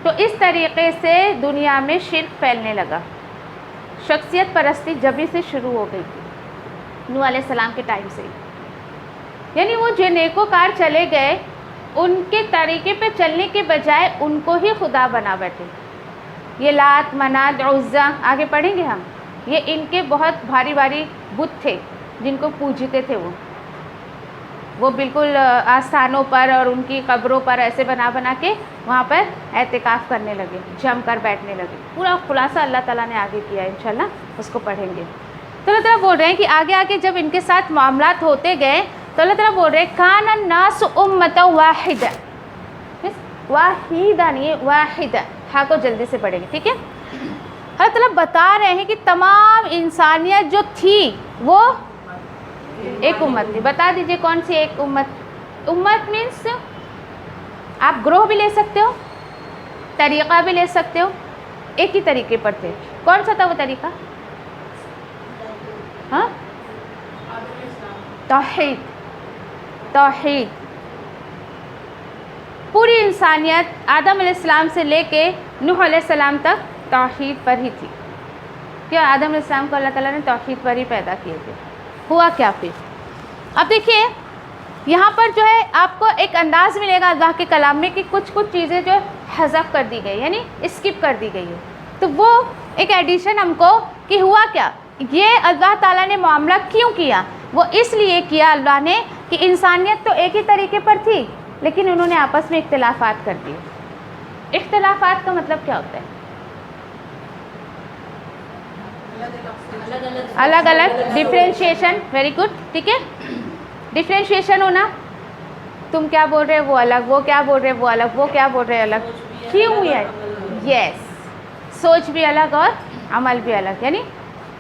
تو اس طریقے سے دنیا میں شرک پھیلنے لگا. شخصیت پرستی جبھی سے شروع ہو گئی تھی نوح علیہ السلام کے ٹائم سے. یعنی وہ جو نیکوکار چلے گئے ان کے طریقے پہ چلنے کے بجائے ان کو ہی خدا بنا بیٹھے. یہ لات منات عزا آگے پڑھیں گے ہم, یہ ان کے بہت بھاری بھاری بت تھے جن کو پوجتے تھے. وہ بالکل آستانوں پر اور ان کی قبروں پر ایسے بنا کے وہاں پر اعتکاف کرنے لگے, جم کر بیٹھنے لگے. پورا خلاصہ اللہ تعالیٰ نے آگے کیا ہے, انشاءاللہ اس کو پڑھیں گے. تو اللہ تعالیٰ بول رہے ہیں کہ آگے جب ان کے ساتھ معاملات ہوتے گئے تو اللہ تعالیٰ بول رہے ہیں کان الناس امتا واحدہ, واحدہ نہیں واحدہ, ہاں کو جلدی سے پڑھیں گے. ٹھیک ہے, اللہ تعالیٰ بتا رہے ہیں کہ تمام انسانیت جو تھی وہ ایک امت تھی. بتا دیجئے کون سی ایک امت. امت مینس آپ گروہ بھی لے سکتے ہو, طریقہ بھی لے سکتے ہو, ایک ہی طریقے پر تھے. کون سا تھا وہ طریقہ؟ ہاں, توحید. پوری انسانیت آدم علیہ السلام سے لے کے نوح علیہ السلام تک توحید پر ہی تھی. کیا آدم علیہ السلام کو اللہ تعالیٰ نے توحید پر ہی پیدا کیے تھے. ہوا کیا پھر, اب دیکھیے یہاں پر جو ہے آپ کو ایک انداز ملے گا اللہ کے کلام میں کہ کچھ چیزیں جو حذف کر دی گئی, یعنی اسکپ کر دی گئی ہے. تو وہ ایک ایڈیشن ہم کو کہ ہوا کیا, یہ اللہ تعالیٰ نے معاملہ کیوں کیا. وہ اس لیے کیا اللہ نے کہ انسانیت تو ایک ہی طریقے پر تھی لیکن انہوں نے آپس میں اختلافات کر دیے. اختلافات کا مطلب کیا ہوتا ہے؟ الگ الگ, ڈفرینشیشن. Very good. ٹھیک ہے, ڈفرینشیشن ہونا, تم کیا بول رہے وہ الگ, وہ کیا بول رہے وہ الگ, وہ کیا بول رہے الگ. کیوں ہوئی ہے؟ یس, سوچ بھی الگ اور عمل بھی الگ, یعنی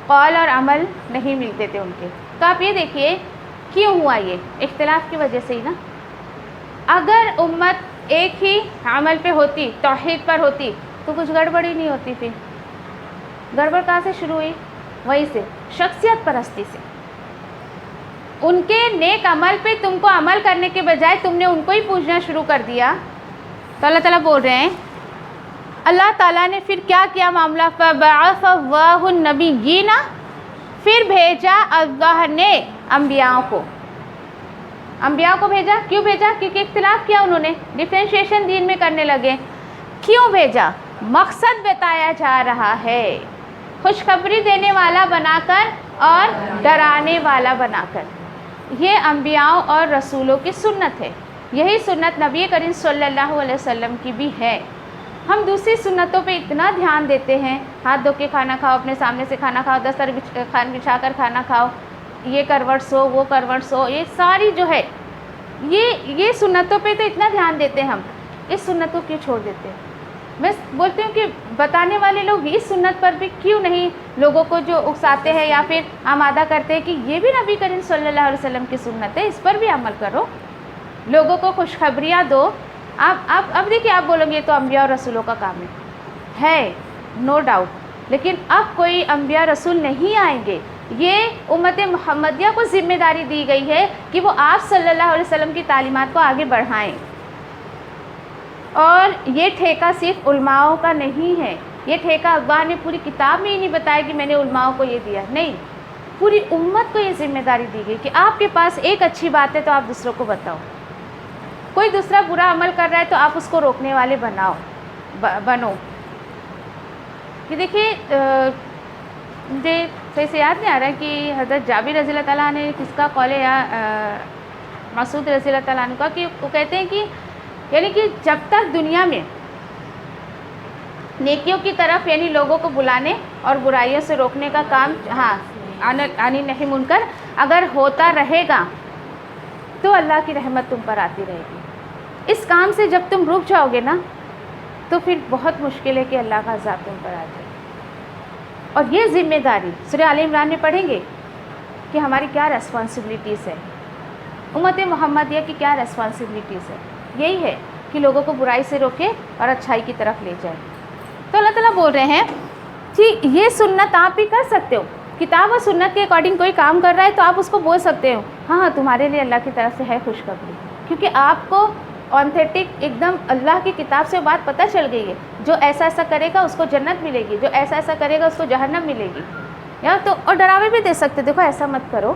قول اور عمل نہیں ملتے تھے ان کے. تو آپ یہ دیکھیے کیوں ہوا, یہ اختلاف کی وجہ سے ہی نا. اگر امت ایک ہی عمل پہ ہوتی, توحید پر ہوتی, تو کچھ گڑبڑ ہی نہیں ہوتی. پھر گڑبڑ کہاں سے شروع ہوئی؟ وہیں سے, شخصیت پرستی سے. ان کے نیک عمل پہ تم کو عمل کرنے کے بجائے تم نے ان کو ہی پوجنا شروع کر دیا. تو اللہ تعالیٰ بول رہے ہیں اللہ تعالیٰ نے پھر کیا کیا معاملہ، فَبَعَثَ اللَّهُ النَّبِيِّينَ، پھر بھیجا اللہ نے انبیاء کو، انبیاء کو بھیجا. کیوں بھیجا؟ کیونکہ اختلاف کیا انہوں نے، ڈیفرینشیشن دین میں کرنے لگے. کیوں بھیجا؟ مقصد بتایا جا رہا ہے، خوشخبری دینے والا بنا کر اور ڈرانے والا بنا کر. یہ انبیاء اور رسولوں کی سنت ہے، یہی سنت نبی کریم صلی اللہ علیہ وسلم کی بھی ہے. ہم دوسری سنتوں پہ اتنا دھیان دیتے ہیں، ہاتھ دھو کے کھانا کھاؤ، اپنے سامنے سے کھانا کھاؤ، دستر بچھا کر کھانا کھاؤ، یہ کروٹ سو وہ کروٹ سو، یہ ساری جو ہے یہ سنتوں پہ تو اتنا دھیان دیتے ہیں، ہم اس سنت کو کیوں چھوڑ دیتے ہیں؟ میں بولتی ہوں کہ بتانے والے لوگ اس سنت پر بھی کیوں نہیں لوگوں کو جو اکساتے ہیں یا پھر آمادہ کرتے ہیں کہ یہ بھی نبی کریم صلی اللہ علیہ وسلم کی سنت ہے، اس پر بھی عمل کرو، لوگوں کو خوشخبریاں دو. اب دیکھیے، آپ بولیں گے یہ تو انبیاء اور رسولوں کا کام ہے نو ڈاؤٹ، لیکن اب کوئی انبیاء رسول نہیں آئیں گے. یہ امت محمدیہ کو ذمہ داری دی گئی ہے کہ وہ آپ صلی اللہ علیہ وسلم کی تعلیمات کو آگے بڑھائیں. اور یہ ٹھیکہ صرف علماؤں کا نہیں ہے، یہ ٹھیکہ اللہ نے پوری کتاب میں ہی نہیں بتایا کہ میں نے علماؤں کو یہ دیا، نہیں، پوری امت کو یہ ذمہ داری دی گئی کہ آپ کے پاس ایک اچھی بات ہے تو آپ دوسروں کو بتاؤ، کوئی دوسرا برا عمل کر رہا ہے تو آپ اس کو روکنے والے بنو. کہ دیکھیے، مجھے صحیح سے یاد نہیں آ رہا کہ حضرت جابر رضی اللہ تعالیٰ نے کس کا قول ہے، یا مسعود رضی اللہ تعالیٰ عنہ کا، کہ وہ کہتے ہیں کہ یعنی کہ جب تک دنیا میں نیکیوں کی طرف یعنی لوگوں کو بلانے اور برائیوں سے روکنے کا کام، عنی نہی منکر اگر ہوتا رہے گا تو اللہ کی رحمت تم پر آتی رہے گی. اس کام سے جب تم رک جاؤ گے نا تو پھر بہت مشکل ہے کہ اللہ کا عذاب تم پر آ جائے. اور یہ ذمہ داری سورہ آل عمران میں پڑھیں گے کہ ہماری کیا ریسپانسبلٹیز ہے، امت محمدیہ کی کیا ریسپانسبلٹیز ہے. یہی ہے کہ لوگوں کو برائی سے روکے اور اچھائی کی طرف لے جائے. تو اللہ تعالیٰ بول رہے ہیں کہ یہ سنت آپ بھی کر سکتے ہو، کتاب و سنت کے اکارڈنگ کوئی کام کر رہا ہے تو آپ اس کو بول سکتے ہو، ہاں تمہارے لیے اللہ کی طرف سے ہے خوشخبری، کیونکہ آپ کو آتھینٹک ایک دم اللہ کی کتاب سے بات پتہ چل گئی ہے. جو ایسا ایسا کرے گا اس کو جنت ملے گی، جو ایسا ایسا کرے گا اس کو جہنم ملے گی. یا تو اور ڈراوے بھی دے سکتے، دیکھو ایسا مت کرو،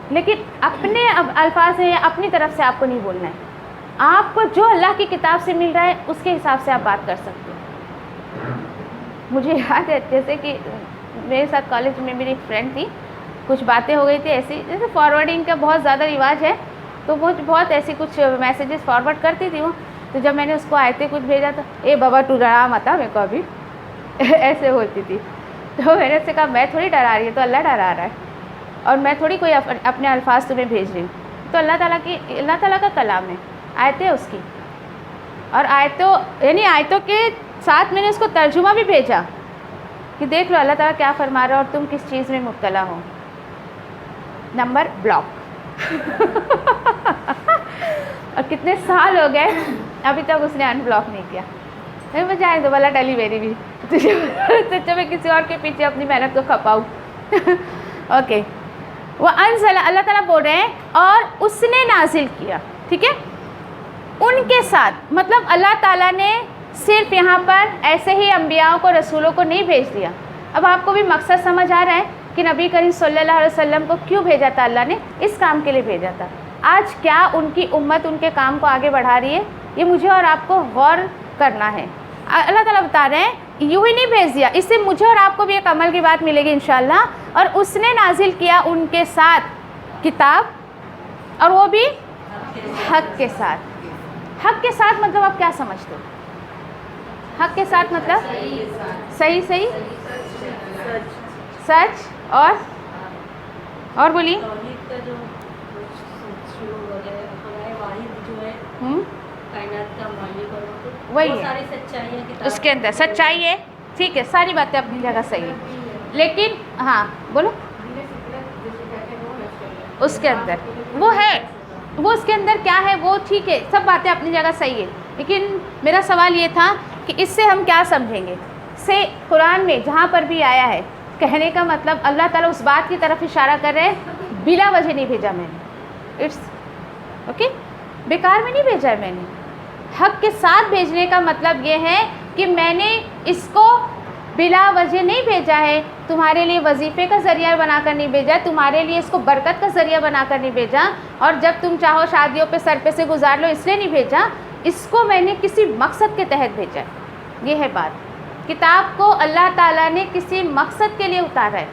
لیکن اپنے الفاظ ہیں، اپنی طرف سے آپ کو نہیں بولنا ہے. آپ کو جو اللہ کی کتاب سے مل رہا ہے اس کے حساب سے آپ بات کر سکتے ہیں. مجھے یاد ہے جیسے کہ میرے ساتھ کالج میں میری ایک فرینڈ تھی، کچھ باتیں ہو گئی تھی ایسی، جیسے فارورڈنگ کا بہت زیادہ رواج ہے، تو وہ بہت ایسی کچھ میسیجز فارورڈ کرتی تھی وہ. تو جب میں نے اس کو آیتیں کچھ بھیجا تو اے بابا تو ڈرا مت میرے کو ابھی ایسے بولتی تھی. تو میں نے اس سے کہا میں تھوڑی ڈرا رہی ہوں، تو اللہ ڈرا رہا ہے، اور میں تھوڑی کوئی اپنے الفاظ تمہیں بھیج رہی ہوں. تو اللہ تعالیٰ کا کلام ہے، آیتیں اس کی، اور آیتوں کے ساتھ میں نے اس کو ترجمہ بھی بھیجا کہ دیکھ لو اللہ تعالیٰ کیا فرما رہا ہے اور تم کس چیز میں مبتلا ہو. Number block. اور کتنے سال ہو گئے ابھی تک اس نے ان بلاک نہیں کیا. میں جائیں دو والا ڈلی میری بھی، تو میں کسی اور کے پیچھے اپنی محنت کو کھپاؤں. اوکے، وہ انزل، اللہ تعالیٰ بول رہے ہیں اور اس نے نازل کیا، ٹھیک ہے، ان کے ساتھ. مطلب اللہ تعالیٰ نے صرف یہاں پر ایسے ہی انبیاء کو رسولوں کو نہیں بھیج دیا. اب آپ کو بھی مقصد سمجھ آ رہا ہے کہ نبی کریم صلی اللہ علیہ وسلم کو کیوں بھیجا تھا اللہ نے؟ اس کام کے لیے بھیجا تھا. آج کیا ان کی امت ان کے کام کو آگے بڑھا رہی ہے، یہ مجھے اور آپ کو غور کرنا ہے. اللہ تعالیٰ بتا رہے ہیں یوں ہی نہیں بھیج دیا، اس سے مجھے اور آپ کو بھی ایک عمل کی بات ملے گی انشاءاللہ. اور اس نے نازل کیا ان کے ساتھ کتاب، اور وہ بھی حق کے ساتھ. حق کے ساتھ مطلب آپ کیا سمجھتے ہو؟ حق کے ساتھ مطلب صحیح سچ، اور بولیے وہی ہے، اس کے اندر سچائی ہے، ٹھیک ہے، ساری باتیں اپنی جگہ صحیح ہے، لیکن ہاں بولو اس کے اندر وہ ہے، وہ اس کے اندر کیا ہے وہ ٹھیک ہے، سب باتیں اپنی جگہ صحیح ہے. لیکن میرا سوال یہ تھا کہ اس سے ہم کیا سمجھیں گے؟ سے قرآن میں جہاں پر بھی آیا ہے، کہنے کا مطلب اللہ تعالیٰ اس بات کی طرف اشارہ کر رہے ہیں بلا وجہ نہیں بھیجا میں نے. اٹس اوکے، بیکار میں نہیں بھیجا ہے میں نے. حق کے ساتھ بھیجنے کا مطلب یہ ہے کہ میں نے اس کو بلا وجہ نہیں بھیجا ہے، تمہارے لیے وظیفے کا ذریعہ بنا کر نہیں بھیجا، تمہارے لیے اس کو برکت کا ذریعہ بنا کر نہیں بھیجا، اور جب تم چاہو شادیوں پہ سر پہ سے گزار لو اس لیے نہیں بھیجا، اس کو میں نے کسی مقصد کے تحت بھیجا ہے۔ یہ ہے بات، کتاب کو اللہ تعالیٰ نے کسی مقصد کے لیے اتارا ہے۔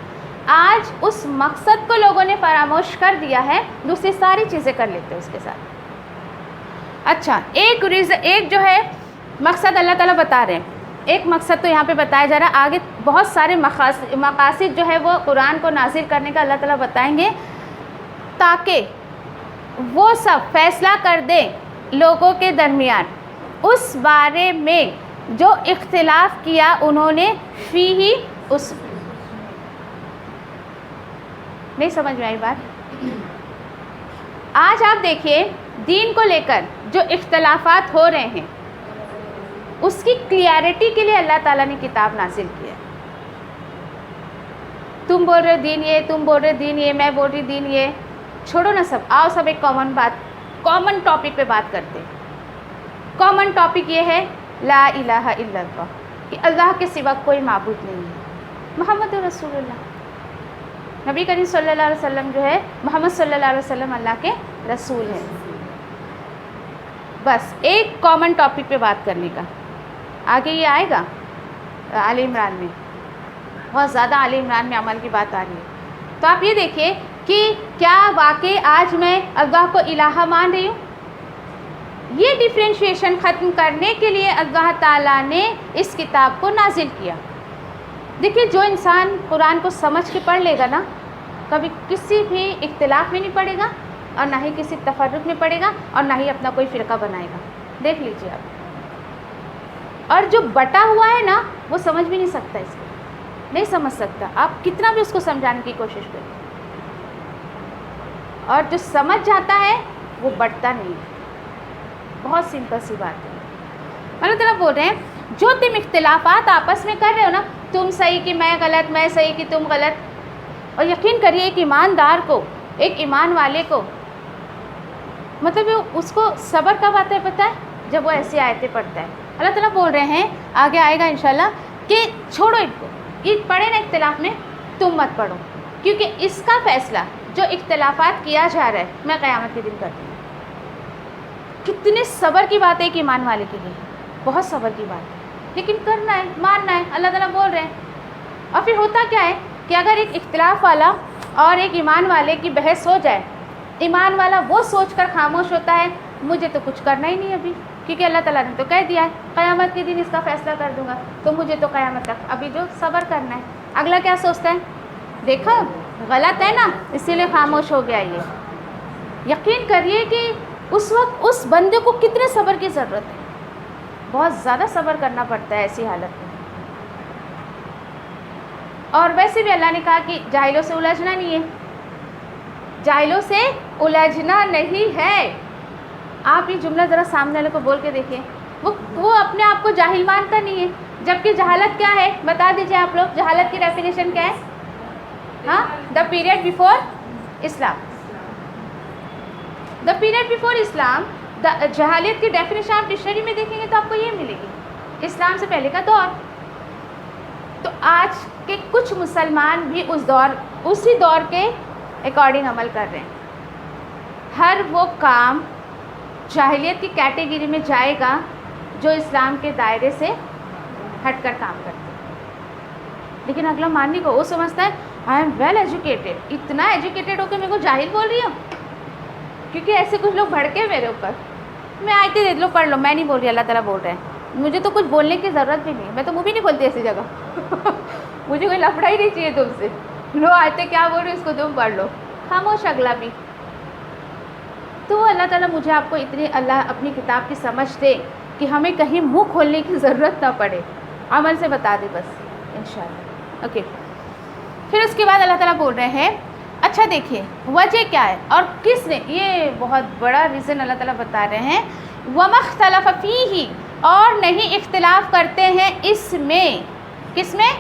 آج اس مقصد کو لوگوں نے فراموش کر دیا ہے، دوسری ساری چیزیں کر لیتے ہیں اس کے ساتھ۔ اچھا، ایک جو ہے مقصد اللہ تعالیٰ بتا رہے ہیں، ایک مقصد تو یہاں پہ بتایا جا رہا ہے، آگے بہت سارے مقاصد جو ہے وہ قرآن کو نازل کرنے کا اللہ تعالیٰ بتائیں گے، تاکہ وہ سب فیصلہ کر دیں لوگوں کے درمیان اس بارے میں جو اختلاف کیا انہوں نے فیہ، اس نہیں سمجھ میں آئی بات؟ آج آپ دیکھیے دین کو لے کر جو اختلافات ہو رہے ہیں اس کی کلیئرٹی کے لیے اللہ تعالیٰ نے کتاب نازل کی ہے۔ تم بول رہے دین یہ، تم بول رہے دین یہ، میں بول رہی دین یہ، چھوڑو نا سب، آؤ سب ایک کامن ٹاپک پہ بات کرتے ہیں۔ کامن ٹاپک یہ ہے لا الہ الا اللہ، کہ اللہ کے سوا کوئی معبود نہیں ہے، محمد رسول اللہ، نبی کریم صلی اللہ علیہ وسلم جو ہے، محمد صلی اللہ علیہ وسلم اللہ کے رسول ہیں۔ بس ایک کامن ٹاپک پہ بات کرنے کا۔ آگے یہ آئے گا آل عمران میں، بہت زیادہ آل عمران میں عمل کی بات آ رہی ہے۔ تو آپ یہ دیکھیے کہ کیا واقعی آج میں اللہ کو الہ مان رہی ہوں؟ یہ ڈیفرینشیشن ختم کرنے کے لیے اللہ تعالیٰ نے اس کتاب کو نازل کیا۔ دیکھیے جو انسان قرآن کو سمجھ کے پڑھ لے گا نا، کبھی کسی بھی اختلاف میں نہیں پڑے گا، اور نہ ہی کسی تفرق میں پڑے گا، اور نہ ہی اپنا کوئی فرقہ بنائے گا۔ دیکھ لیجیے آپ، اور جو بٹا ہوا ہے نا وہ سمجھ بھی نہیں سکتا، اس کو نہیں سمجھ سکتا، آپ کتنا بھی اس کو سمجھانے کی کوشش کریں، اور جو سمجھ جاتا ہے وہ بٹتا نہیں ہے۔ بہت سمپل سی بات ہے۔ اللہ تعالیٰ بول رہے ہیں جو تم اختلافات آپس میں کر رہے ہو نا، تم صحیح کہ میں غلط، میں صحیح کہ تم غلط، اور یقین کریے ایک ایماندار کو، ایک ایمان والے کو، مطلب اس کو صبر کب آتا ہے پتہ ہے؟ جب وہ ایسی آیتیں پڑھتا ہے۔ اللہ تعالیٰ بول رہے ہیں، آگے آئے گا انشاءاللہ، کہ چھوڑو ان کو، یہ پڑھے نا اختلاف میں، تم مت پڑھو، کیونکہ اس کا فیصلہ جو اختلافات کیا جا رہا ہے میں قیامت کے دن کرتی ہوں۔ کتنے صبر کی بات ہے ایک ایمان والے کے لیے، بہت صبر کی بات ہے، لیکن کرنا ہے، ماننا ہے، اللہ تعالیٰ بول رہے ہیں۔ اور پھر ہوتا کیا ہے کہ اگر ایک اختلاف والا اور ایک ایمان والے کی بحث ہو جائے، ایمان والا وہ سوچ کر خاموش ہوتا ہے مجھے تو کچھ کرنا ہی نہیں ابھی، کیونکہ اللہ تعالیٰ نے تو کہہ دیا ہے قیامت کے دن اس کا فیصلہ کر دوں گا، تو مجھے تو قیامت تک ابھی جو صبر کرنا ہے۔ اگلا کیا سوچتا ہے، دیکھا غلط ہے نا اسی لیے خاموش ہو گیا یہ۔ یقین کریے کہ اس وقت اس بندے کو کتنے صبر کی ضرورت ہے، بہت زیادہ صبر کرنا پڑتا ہے ایسی حالت میں۔ اور ویسے بھی اللہ نے کہا کہ جاہلوں سے الجھنا نہیں ہے، جاہلوں سے الجھنا نہیں ہے۔ آپ یہ جملہ ذرا سامنے والے کو بول کے دیکھیں، وہ اپنے آپ کو جاہل مانتا نہیں ہے، جبکہ جہالت کیا ہے بتا دیجئے آپ لوگ، جہالت کی ڈیفینیشن کیا ہے؟ ہاں، the period before Islam, the period before Islam. جہالت کی ڈیفینیشن آپ ڈکشنری میں دیکھیں گے تو آپ کو یہ ملے گی، اسلام سے پہلے کا دور۔ تو آج کے کچھ مسلمان بھی اسی دور کے اکارڈنگ عمل کر رہے ہیں۔ ہر وہ کام جاہلیت کی کیٹیگری میں جائے گا جو اسلام کے دائرے سے ہٹ کر کام کرتے ہیں۔ لیکن اگلا ماننے کو وہ سمجھتا ہے آئی ایم ویل ایجوکیٹڈ، اتنا ایجوکیٹڈ ہو کے میرے کو جاہل بول رہی ہوں، کیونکہ ایسے کچھ لوگ بھڑکے میرے اوپر، میں آیتیں دے لو پڑھ لو، میں نہیں بول رہی، اللہ تعالیٰ بول رہے ہیں، مجھے تو کچھ بولنے کی ضرورت بھی نہیں، میں تو منہ بھی نہیں کھولتی ایسی جگہ مجھے کوئی لفڑا ہی نہیں چاہیے تم سے، لو آیتیں کیا بول رہی اس کو تم پڑھ لو، خاموش اگلا بھی۔ تو اللہ تعالیٰ مجھے آپ کو اتنی اللہ اپنی کتاب کی سمجھ دے کہ ہمیں کہیں منہ کھولنے کی ضرورت نہ پڑے، عمل سے بتا دے بس انشاءاللہ۔ اوکے، پھر اس کے بعد اللہ تعالیٰ بول رہے ہیں اچھا دیکھیے وجہ کیا ہے اور کس نے، یہ بہت بڑا ریزن اللہ تعالیٰ بتا رہے ہیں، وَمَا اخْتَلَفَ فِيهِ، اور نہیں اختلاف کرتے ہیں اس میں، کس میں؟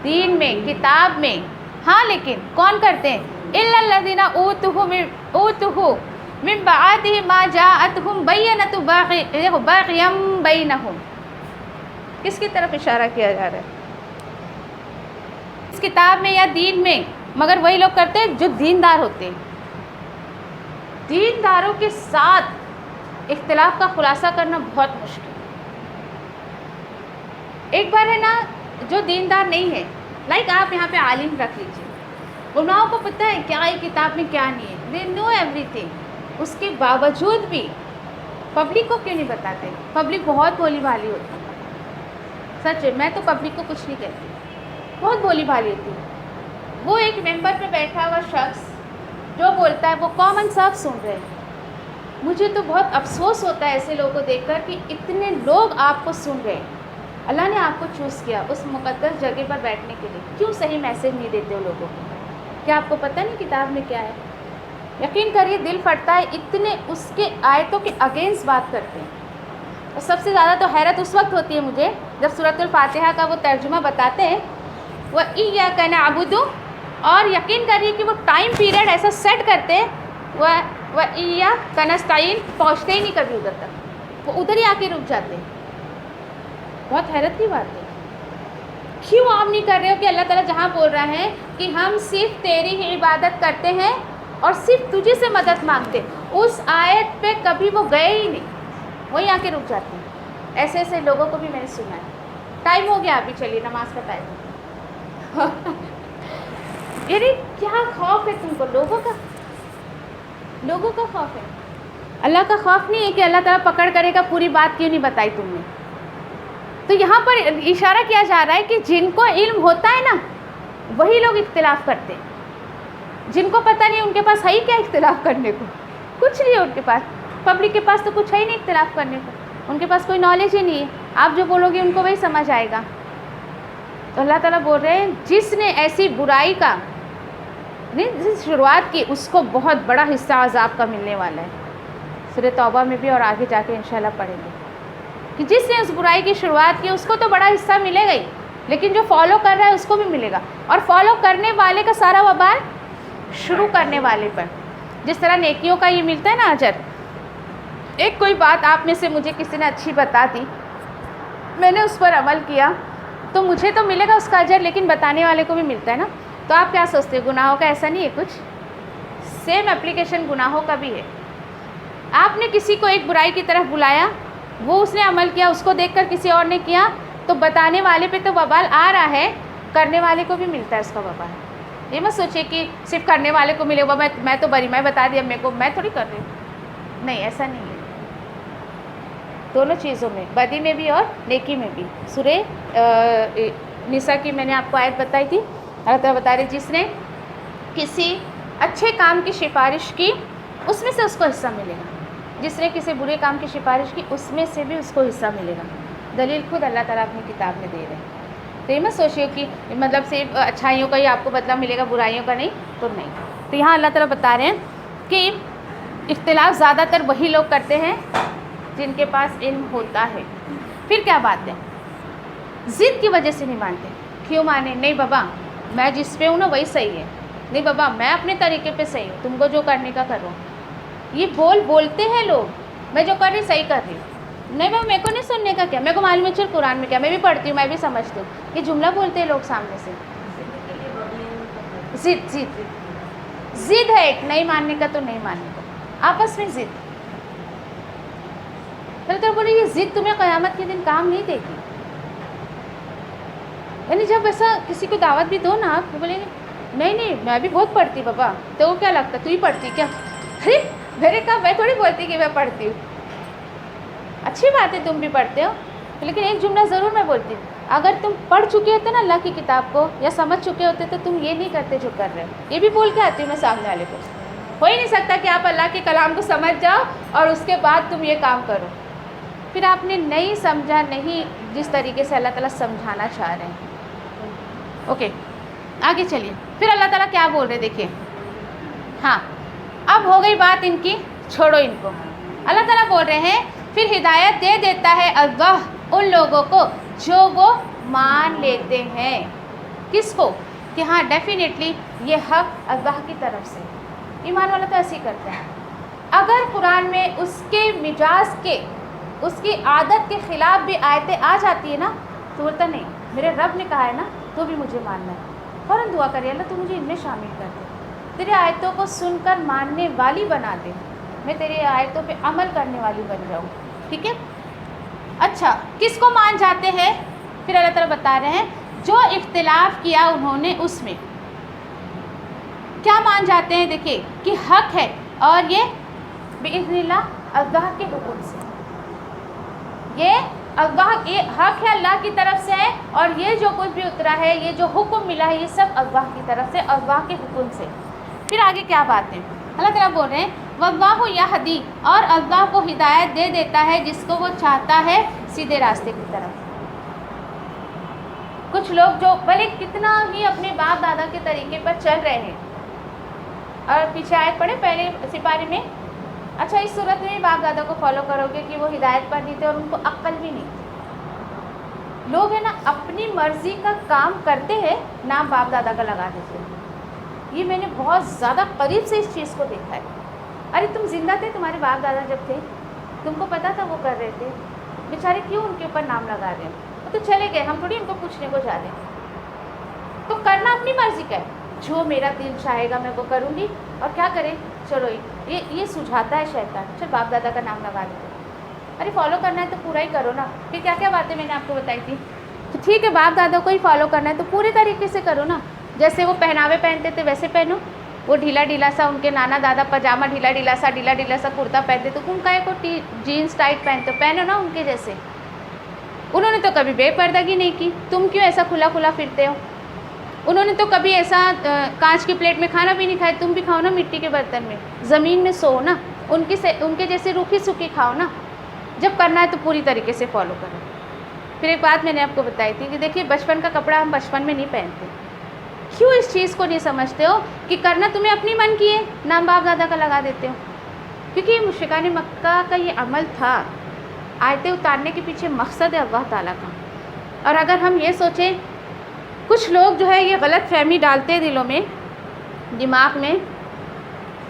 دین میں، کتاب میں، ہاں لیکن کون کرتے ہیں؟ إِلَّا الَّذِينَ أُوتُوهُ من بعدہ ما جاءتہم بینۃ بغیا بینہم. کس کی طرف اشارہ کیا جا رہا ہے؟ اس کتاب میں یا دین میں، مگر وہی لوگ کرتے ہیں جو دیندار ہوتے ہیں. دینداروں کے ساتھ اختلاف کا خلاصہ کرنا بہت مشکل. ایک بار ہے نا جو دیندار نہیں ہے، لائک آپ یہاں پہ عالم رکھ لیجیے، علماء کو پتہ ہے کیا ہے کتاب میں کیا نہیں ہے، دے نو ایوری تھنگ، اس کے باوجود بھی پبلک کو کیوں نہیں بتاتے؟ پبلک بہت بھولی بھالی ہوتی ہے. سچ ہے، میں تو پبلک کو کچھ نہیں کہتی، بہت بھولی بھالی ہوتی ہے. وہ ایک ممبر پہ بیٹھا ہوا شخص جو بولتا ہے وہ کامن سب سن رہے ہیں. مجھے تو بہت افسوس ہوتا ہے ایسے لوگوں کو دیکھ کر کہ اتنے لوگ آپ کو سن رہے ہیں. اللہ نے آپ کو چوز کیا اس مقدس جگہ پر بیٹھنے کے لیے، کیوں صحیح میسیج نہیں دیتے ہو لوگوں کو؟ کیا آپ کو پتہ نہیں کتاب میں کیا ہے؟ یقین کریے دل پھٹتا ہے، اتنے اس کے آیتوں کے اگینسٹ بات کرتے ہیں. اور سب سے زیادہ تو حیرت اس وقت ہوتی ہے مجھے جب سورۃ الفاتحہ کا وہ ترجمہ بتاتے ہیں وَإِيَّاكَ نَعْبُدُ، اور یقین کریے کہ وہ ٹائم پیریڈ ایسا سیٹ کرتے ہیں وَإِيَّاكَ نَسْتَعِينُ، پہنچتے ہی نہیں کبھی ادھر تک، وہ ادھر ہی آ کے رک جاتے ہیں. بہت حیرت کی بات ہے. کیوں آپ نہیں کر رہے ہو کہ اللہ تعالیٰ جہاں بول رہا ہے کہ ہم صرف تیری ہی عبادت کرتے ہیں اور صرف تجھے سے مدد مانگتے، اس آیت پہ کبھی وہ گئے ہی نہیں، وہیں آ کے رک جاتے ہیں. ایسے ایسے لوگوں کو بھی میں نے سنا ہے. ٹائم ہو گیا، ابھی چلیے نماز کا ٹائم. یعنی کیا خوف ہے تم کو؟ لوگوں کا خوف ہے، اللہ کا خوف نہیں ہے کہ اللہ تعالیٰ پکڑ کرے گا پوری بات کیوں نہیں بتائی تم نے. تو یہاں پر اشارہ کیا جا رہا ہے کہ جن کو علم ہوتا ہے نا وہی لوگ اختلاف کرتے ہیں. جن کو پتہ نہیں ان کے پاس ہے ہی کیا اختلاف کرنے کو؟ کچھ نہیں ہے ان کے پاس. پبلک کے پاس تو کچھ ہے ہی نہیں اختلاف کرنے کو، ان کے پاس کوئی نالج ہی نہیں ہے. آپ جو بولو گے ان کو وہی سمجھ آئے گا. تو اللہ تعالیٰ بول رہے ہیں جس نے ایسی برائی کا جس شروعات کی اس کو بہت بڑا حصہ عذاب کا ملنے والا ہے. سورہ توبہ میں بھی اور آگے جا کے انشاءاللہ پڑھیں گے کہ جس نے اس برائی کی شروعات کی اس کو تو بڑا حصہ ملے گا ہی، لیکن جو فالو کر رہا ہے اس کو بھی ملے گا. اور فالو کرنے والے کا سارا وبال شروع کرنے والے پر، جس طرح نیکیوں کا یہ ملتا ہے نا اجر. ایک کوئی بات آپ میں سے مجھے کسی نے اچھی بتا دی، میں نے اس پر عمل کیا تو مجھے تو ملے گا اس کا اجر، لیکن بتانے والے کو بھی ملتا ہے نا. تو آپ کیا سوچتے ہیں گناہوں کا ایسا نہیں ہے کچھ؟ سیم اپلیکیشن گناہوں کا بھی ہے. آپ نے کسی کو ایک برائی کی طرف بلایا، وہ اس نے عمل کیا، اس کو دیکھ کر کسی اور نے کیا، تو بتانے والے پہ تو وبال آ رہا ہے، کرنے والے کو بھی ملتا ہے اس کا وبال. یہ مت سوچے کہ صرف کرنے والے کو ملے گا، میں تو بری، میں بتا دیا میرے کو، میں تھوڑی کر رہی ہوں. نہیں، ایسا نہیں ہے. دونوں چیزوں میں، بدی میں بھی اور نیکی میں بھی. سورہ نساء کی میں نے آپ کو آیت بتائی تھی، اللہ تعالیٰ بتا رہے جس نے کسی اچھے کام کی سفارش کی اس میں سے اس کو حصہ ملے گا، جس نے کسی برے کام کی سفارش کی اس میں سے بھی اس کو حصہ ملے گا. دلیل خود اللہ تعالیٰ اپنی کتاب میں دے رہے ہیں. تو یہ مت سوچیے کہ مطلب صرف اچھائیوں کا ہی آپ کو بدلہ ملے گا، برائیوں کا نہیں، تو نہیں. تو یہاں اللہ تعالیٰ بتا رہے ہیں کہ اختلاف زیادہ تر وہی لوگ کرتے ہیں جن کے پاس علم ہوتا ہے. پھر کیا بات ہے؟ ضد کی وجہ سے نہیں مانتے. کیوں مانے؟ نہیں بابا میں جس پہ ہوں نا وہی صحیح ہے، نہیں بابا میں اپنے طریقے پہ صحیح ہوں، تم کو جو کرنے کا کرو. یہ بولتے ہیں لوگ، میں جو کر رہی صحیح کر رہی ہوں. نہیں بابا میرے کو نہیں سننے کا، کیا میرے کو معلوم ہے چل قرآن میں کیا، میں بھی پڑھتی ہوں، میں بھی سمجھتی ہوں. یہ جملہ بولتے ہیں لوگ سامنے سے. ضد ہے ایک، نہیں ماننے کا تو نہیں ماننے کا، آپس میں ضد. پھر تو بولے یہ ضد تمہیں قیامت کے دن کام نہیں دے گی. یعنی جب ایسا کسی کو دعوت بھی دو نا، آپ بولیں گے نہیں میں بھی بہت پڑھتی بابا، تو وہ کیا لگتا تو ہی پڑھتی کیا؟ ارے میرے کہا میں تھوڑی بولتی کہ میں پڑھتی ہوں. اچھی بات ہے تم بھی پڑھتے ہو، لیکن ایک جملہ ضرور میں بولتی ہوں، اگر تم پڑھ چکے ہوتے نا اللہ کی کتاب کو یا سمجھ چکے ہوتے تو تم یہ نہیں کرتے جو کر رہے ہو. یہ بھی بول کے آتی ہوں میں سامنے والے کو. ہو ہی نہیں سکتا کہ آپ اللہ کے کلام کو سمجھ جاؤ اور اس کے بعد تم یہ کام کرو. پھر آپ نے نہیں سمجھا، نہیں جس طریقے سے اللہ تعالیٰ سمجھانا چاہ رہے ہیں. اوکے آگے چلیے. پھر اللہ تعالیٰ کیا بول رہے دیکھیے. ہاں اب ہو گئی بات ان کی، چھوڑو ان کو. اللہ تعالیٰ بول رہے ہیں پھر ہدایت دے دیتا ہے اللہ ان لوگوں کو جو وہ مان لیتے ہیں. کس کو؟ کہ ہاں ڈیفینیٹلی یہ حق اللہ کی طرف سے. ایمان والا تو ایسے ہی کرتا ہے. اگر قرآن میں اس کے مجاز کے، اس کی عادت کے خلاف بھی آیتیں آ جاتی ہے نا تو بولتا نہیں میرے رب نے کہا ہے نا تو بھی مجھے ماننا ہے. فوراً دعا کرے اللہ تو مجھے ان میں شامل کر دے، تیرے آیتوں کو سن کر ماننے والی بنا دے، میں تیرے آیتوں پہ عمل کرنے والی بن جاؤں. ٹھیک ہے. اچھا کس کو مان جاتے ہیں؟ پھر اللہ تعالیٰ بتا رہے ہیں جو اختلاف کیا انہوں نے اس میں کیا مان جاتے ہیں. دیکھیے کہ حق ہے اور یہ بإذن اللہ اللہ کے حکم سے، یہ اللہ یہ حق ہے اللہ کی طرف سے ہے، اور یہ جو کچھ بھی اترا ہے یہ جو حکم ملا ہے یہ سب اللہ کی طرف سے، اللہ کے حکم سے. پھر آگے کیا بات ہے؟ اللہ تعالیٰ بول رہے ہیں واللہ یہدی، اور اللہ کو ہدایت دے دیتا ہے جس کو وہ چاہتا ہے سیدھے راستے کی طرف. کچھ لوگ جو بھلے کتنا ہی اپنے باپ دادا کے طریقے پر چل رہے ہیں، اور پیچھے آیت پڑھے پہلے سپارے میں، اچھا اس صورت میں باپ دادا کو فالو کرو گے کہ وہ ہدایت پر نہیں تھے اور ان کو عقل بھی نہیں تھی. لوگ ہیں نا اپنی مرضی کا کام کرتے ہیں، نام باپ دادا کا لگا دیتے ہیں. یہ میں نے بہت زیادہ قریب سے اس چیز کو دیکھا ہے. ارے تم زندہ تھے، تمہارے باپ دادا جب تھے تم کو پتا تھا وہ کر رہے تھے، بیچارے کیوں ان کے اوپر نام لگا رہے ہیں؟ وہ تو چلے گئے، ہم تھوڑی ان کو پوچھنے کو جا رہے ہیں. تو کرنا اپنی مرضی کا ہے، جو میرا دل چاہے گا میں وہ کروں گی. اور کیا کریں، چلو یہ سجھاتا ہے شیطان، چل باپ دادا کا نام لگا دیتے. ارے فالو کرنا ہے تو پورا ہی کرو نا. پھر کیا کیا باتیں میں نے آپ کو بتائی تھی. تو ٹھیک ہے باپ دادا کو ہی فالو کرنا ہے تو پورے طریقے سے کرو نا. جیسے وہ پہناوے پہنتے تھے ویسے پہنو. وہ ڈھیلا ڈھیلا سا ان کے نانا دادا پاجامہ ڈھیلا ڈھیلا سا کرتا پہنتے تو ان کا ایک جینس ٹائٹ پہنتے پہنو نا ان کے جیسے. انہوں نے تو کبھی بے پردگی نہیں کی، تم کیوں ایسا کھلا کھلا پھرتے ہو؟ انہوں نے تو کبھی ایسا کانچ کی پلیٹ میں کھانا بھی نہیں کھایا، تم بھی کھاؤ نا مٹی کے برتن میں، زمین میں سو نا، ان کے جیسے روکھی سوکھی کھاؤ نا. جب کرنا ہے تو پوری طریقے سے فالو کرو. پھر ایک بات میں نے آپ کو بتائی تھی کہ دیکھیے بچپن کا کپڑا ہم بچپن میں نہیں پہنتے. کیوں اس چیز کو نہیں سمجھتے ہو کہ کرنا تمہیں اپنی من کی ہے، نام باپ دادا کا لگا دیتے ہو؟ کیونکہ یہ مشرکان مکہ کا یہ عمل تھا. آیتیں اتارنے کے پیچھے مقصد ہے اللہ تعالیٰ کا. اور اگر ہم یہ سوچیں، کچھ لوگ جو ہے یہ غلط فہمی ڈالتے ہیں دلوں میں، دماغ میں،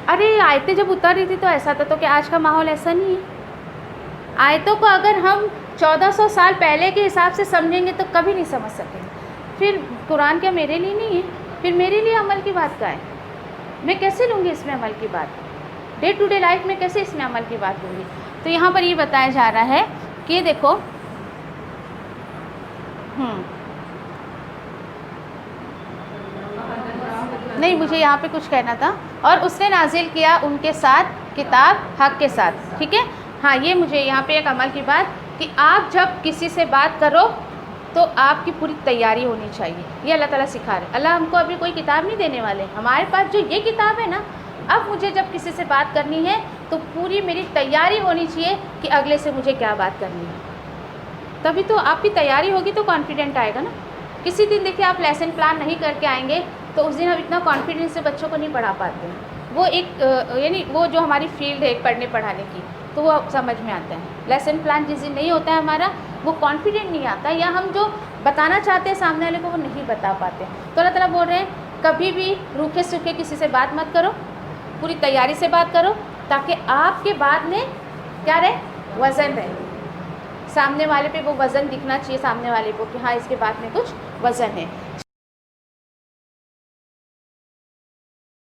ارے آیتیں جب اتار رہی تھی تو ایسا تھا، تو کہ آج کا ماحول ایسا نہیں ہے. آیتوں کو اگر ہم 1400 سال پہلے کے حساب سے سمجھیں گے تو کبھی نہیں سمجھ سکیں. پھر قرآن کیا میرے لیے نہیں ہے؟ پھر میرے لیے عمل کی بات کا ہے. میں کیسے لوں گی اس میں عمل کی بات؟ ڈے ٹو ڈے لائف میں کیسے اس میں عمل کی بات لوں گی؟ تو یہاں پر یہ بتایا جا رہا ہے کہ دیکھو نہیں مجھے یہاں پہ کچھ کہنا تھا. اور اس نے نازل کیا ان کے ساتھ کتاب حق کے ساتھ. ٹھیک ہے. ہاں یہ مجھے یہاں پہ ایک عمل کی بات کہ آپ جب کسی سے بات کرو تو آپ کی پوری تیاری ہونی چاہیے. یہ اللہ تعالیٰ سکھا رہے. اللہ ہم کو ابھی کوئی کتاب نہیں دینے والے. ہمارے پاس جو یہ کتاب ہے نا، اب مجھے جب کسی سے بات کرنی ہے تو پوری میری تیاری ہونی چاہیے کہ اگلے سے مجھے کیا بات کرنی ہے. تبھی تو آپ کی تیاری ہوگی تو کانفیڈنٹ آئے گا نا. کسی دن دیکھیے آپ لیسن پلان نہیں کر کے آئیں گے تو اس دن ہم اتنا کانفیڈنس سے بچوں کو نہیں پڑھا پاتے ہیں. وہ ایک یعنی وہ جو ہماری فیلڈ ہے پڑھنے پڑھانے کی تو وہ سمجھ میں آتا ہے. لیسن پلان جس دن نہیں ہوتا ہے ہمارا، وہ کانفیڈنٹ نہیں آتا، یا ہم جو بتانا چاہتے ہیں سامنے والے کو وہ نہیں بتا پاتے. تو اللہ تعالیٰ بول رہے ہیں کبھی بھی روکھے سوکھے کسی سے بات مت کرو، پوری تیاری سے بات کرو تاکہ آپ کے بات میں کیا رہے، وزن رہے. سامنے والے پہ وہ وزن دکھنا چاہیے سامنے والے کو کہ ہاں اس کے بات میں کچھ وزن ہے.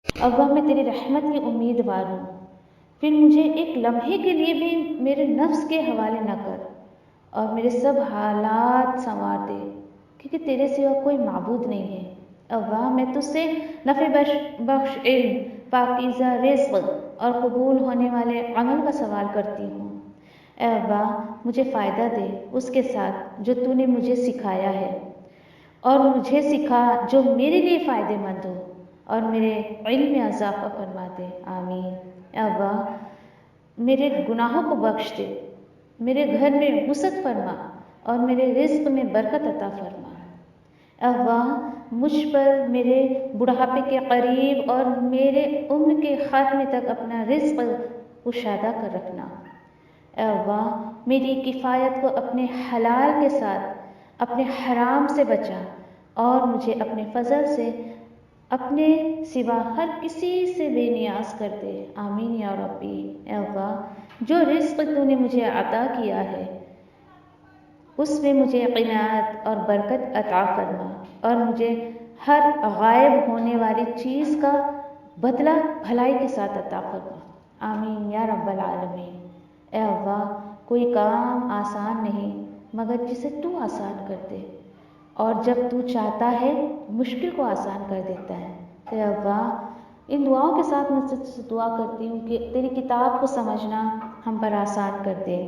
اللہ میں تیری رحمت کی امیدوار ہوں، پھر مجھے ایک لمحے کے لیے بھی میرے نفس کے حوالے نہ کر اور میرے سب حالات سنوار دے، کیونکہ تیرے سوا کوئی معبود نہیں ہے. اللہ میں تجھ سے نفع بخش علم، پاکیزہ رزق اور قبول ہونے والے عمل کا سوال کرتی ہوں. اے اللہ مجھے فائدہ دے اس کے ساتھ جو تو نے مجھے سکھایا ہے، اور مجھے سکھا جو میرے لیے فائدہ مند ہو، اور میرے علم میں اضافہ فرما دے. آمین. اے اللہ میرے گناہوں کو بخش دے، میرے گھر میں وسعت فرما اور میرے رزق میں برکت عطا فرما. اے اللہ مجھ پر میرے بڑھاپے کے قریب اور میرے عمر کے خاتمے تک اپنا رزق کشادہ کر رکھنا. اے اللہ میری کفایت کو اپنے حلال کے ساتھ اپنے حرام سے بچا اور مجھے اپنے فضل سے اپنے سوا ہر کسی سے بے نیاز کر دے۔ آمین یا ربی۔ اے اللہ جو رزق تو نے مجھے عطا کیا ہے اس میں مجھے قناعت اور برکت عطا فرما، اور مجھے ہر غائب ہونے والی چیز کا بدلہ بھلائی کے ساتھ عطا فرما۔ آمین یا رب العالمین۔ اے اللہ کوئی کام آسان نہیں مگر جسے تو آسان کر دے، اور جب تو چاہتا ہے مشکل کو آسان کر دیتا ہے۔ اے اللہ ان دعاؤں کے ساتھ میں تجھ سے دعا کرتی ہوں کہ تیری کتاب کو سمجھنا ہم پر آسان کر دے،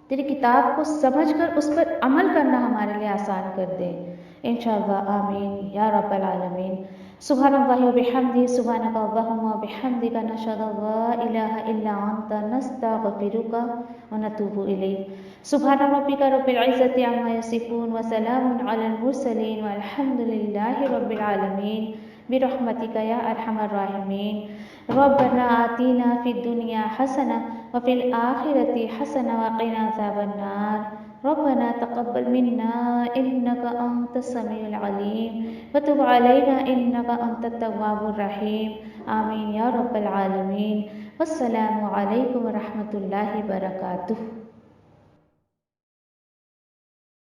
تیری کتاب کو سمجھ کر اس پر عمل کرنا ہمارے لیے آسان کر دے انشاءاللہ۔ آمین یا رب العالمین۔ سبحان اللہ و بحمدہ، سبحانک اللہم و بحمدک، نشہد ان لا الہ الا انت، نستغفرک و نتوب الیک۔ سبحان ربک رب العزۃ عما یصفون وسلام علی المرسلین والحمد للہ رب العالمین برحمتک یا ارحم الراحمین۔ ربنا آتینا فی الدنیا حسنہ وفی الآخرۃ حسنہ وقنا عذاب النار۔ ربنا تقبل منا انک انت السمیع العلیم وتب علینا انک انت التواب الرحیم۔ آمین یا رب العالمین۔ والسلام علیکم ورحمۃ اللہ وبرکاتہ۔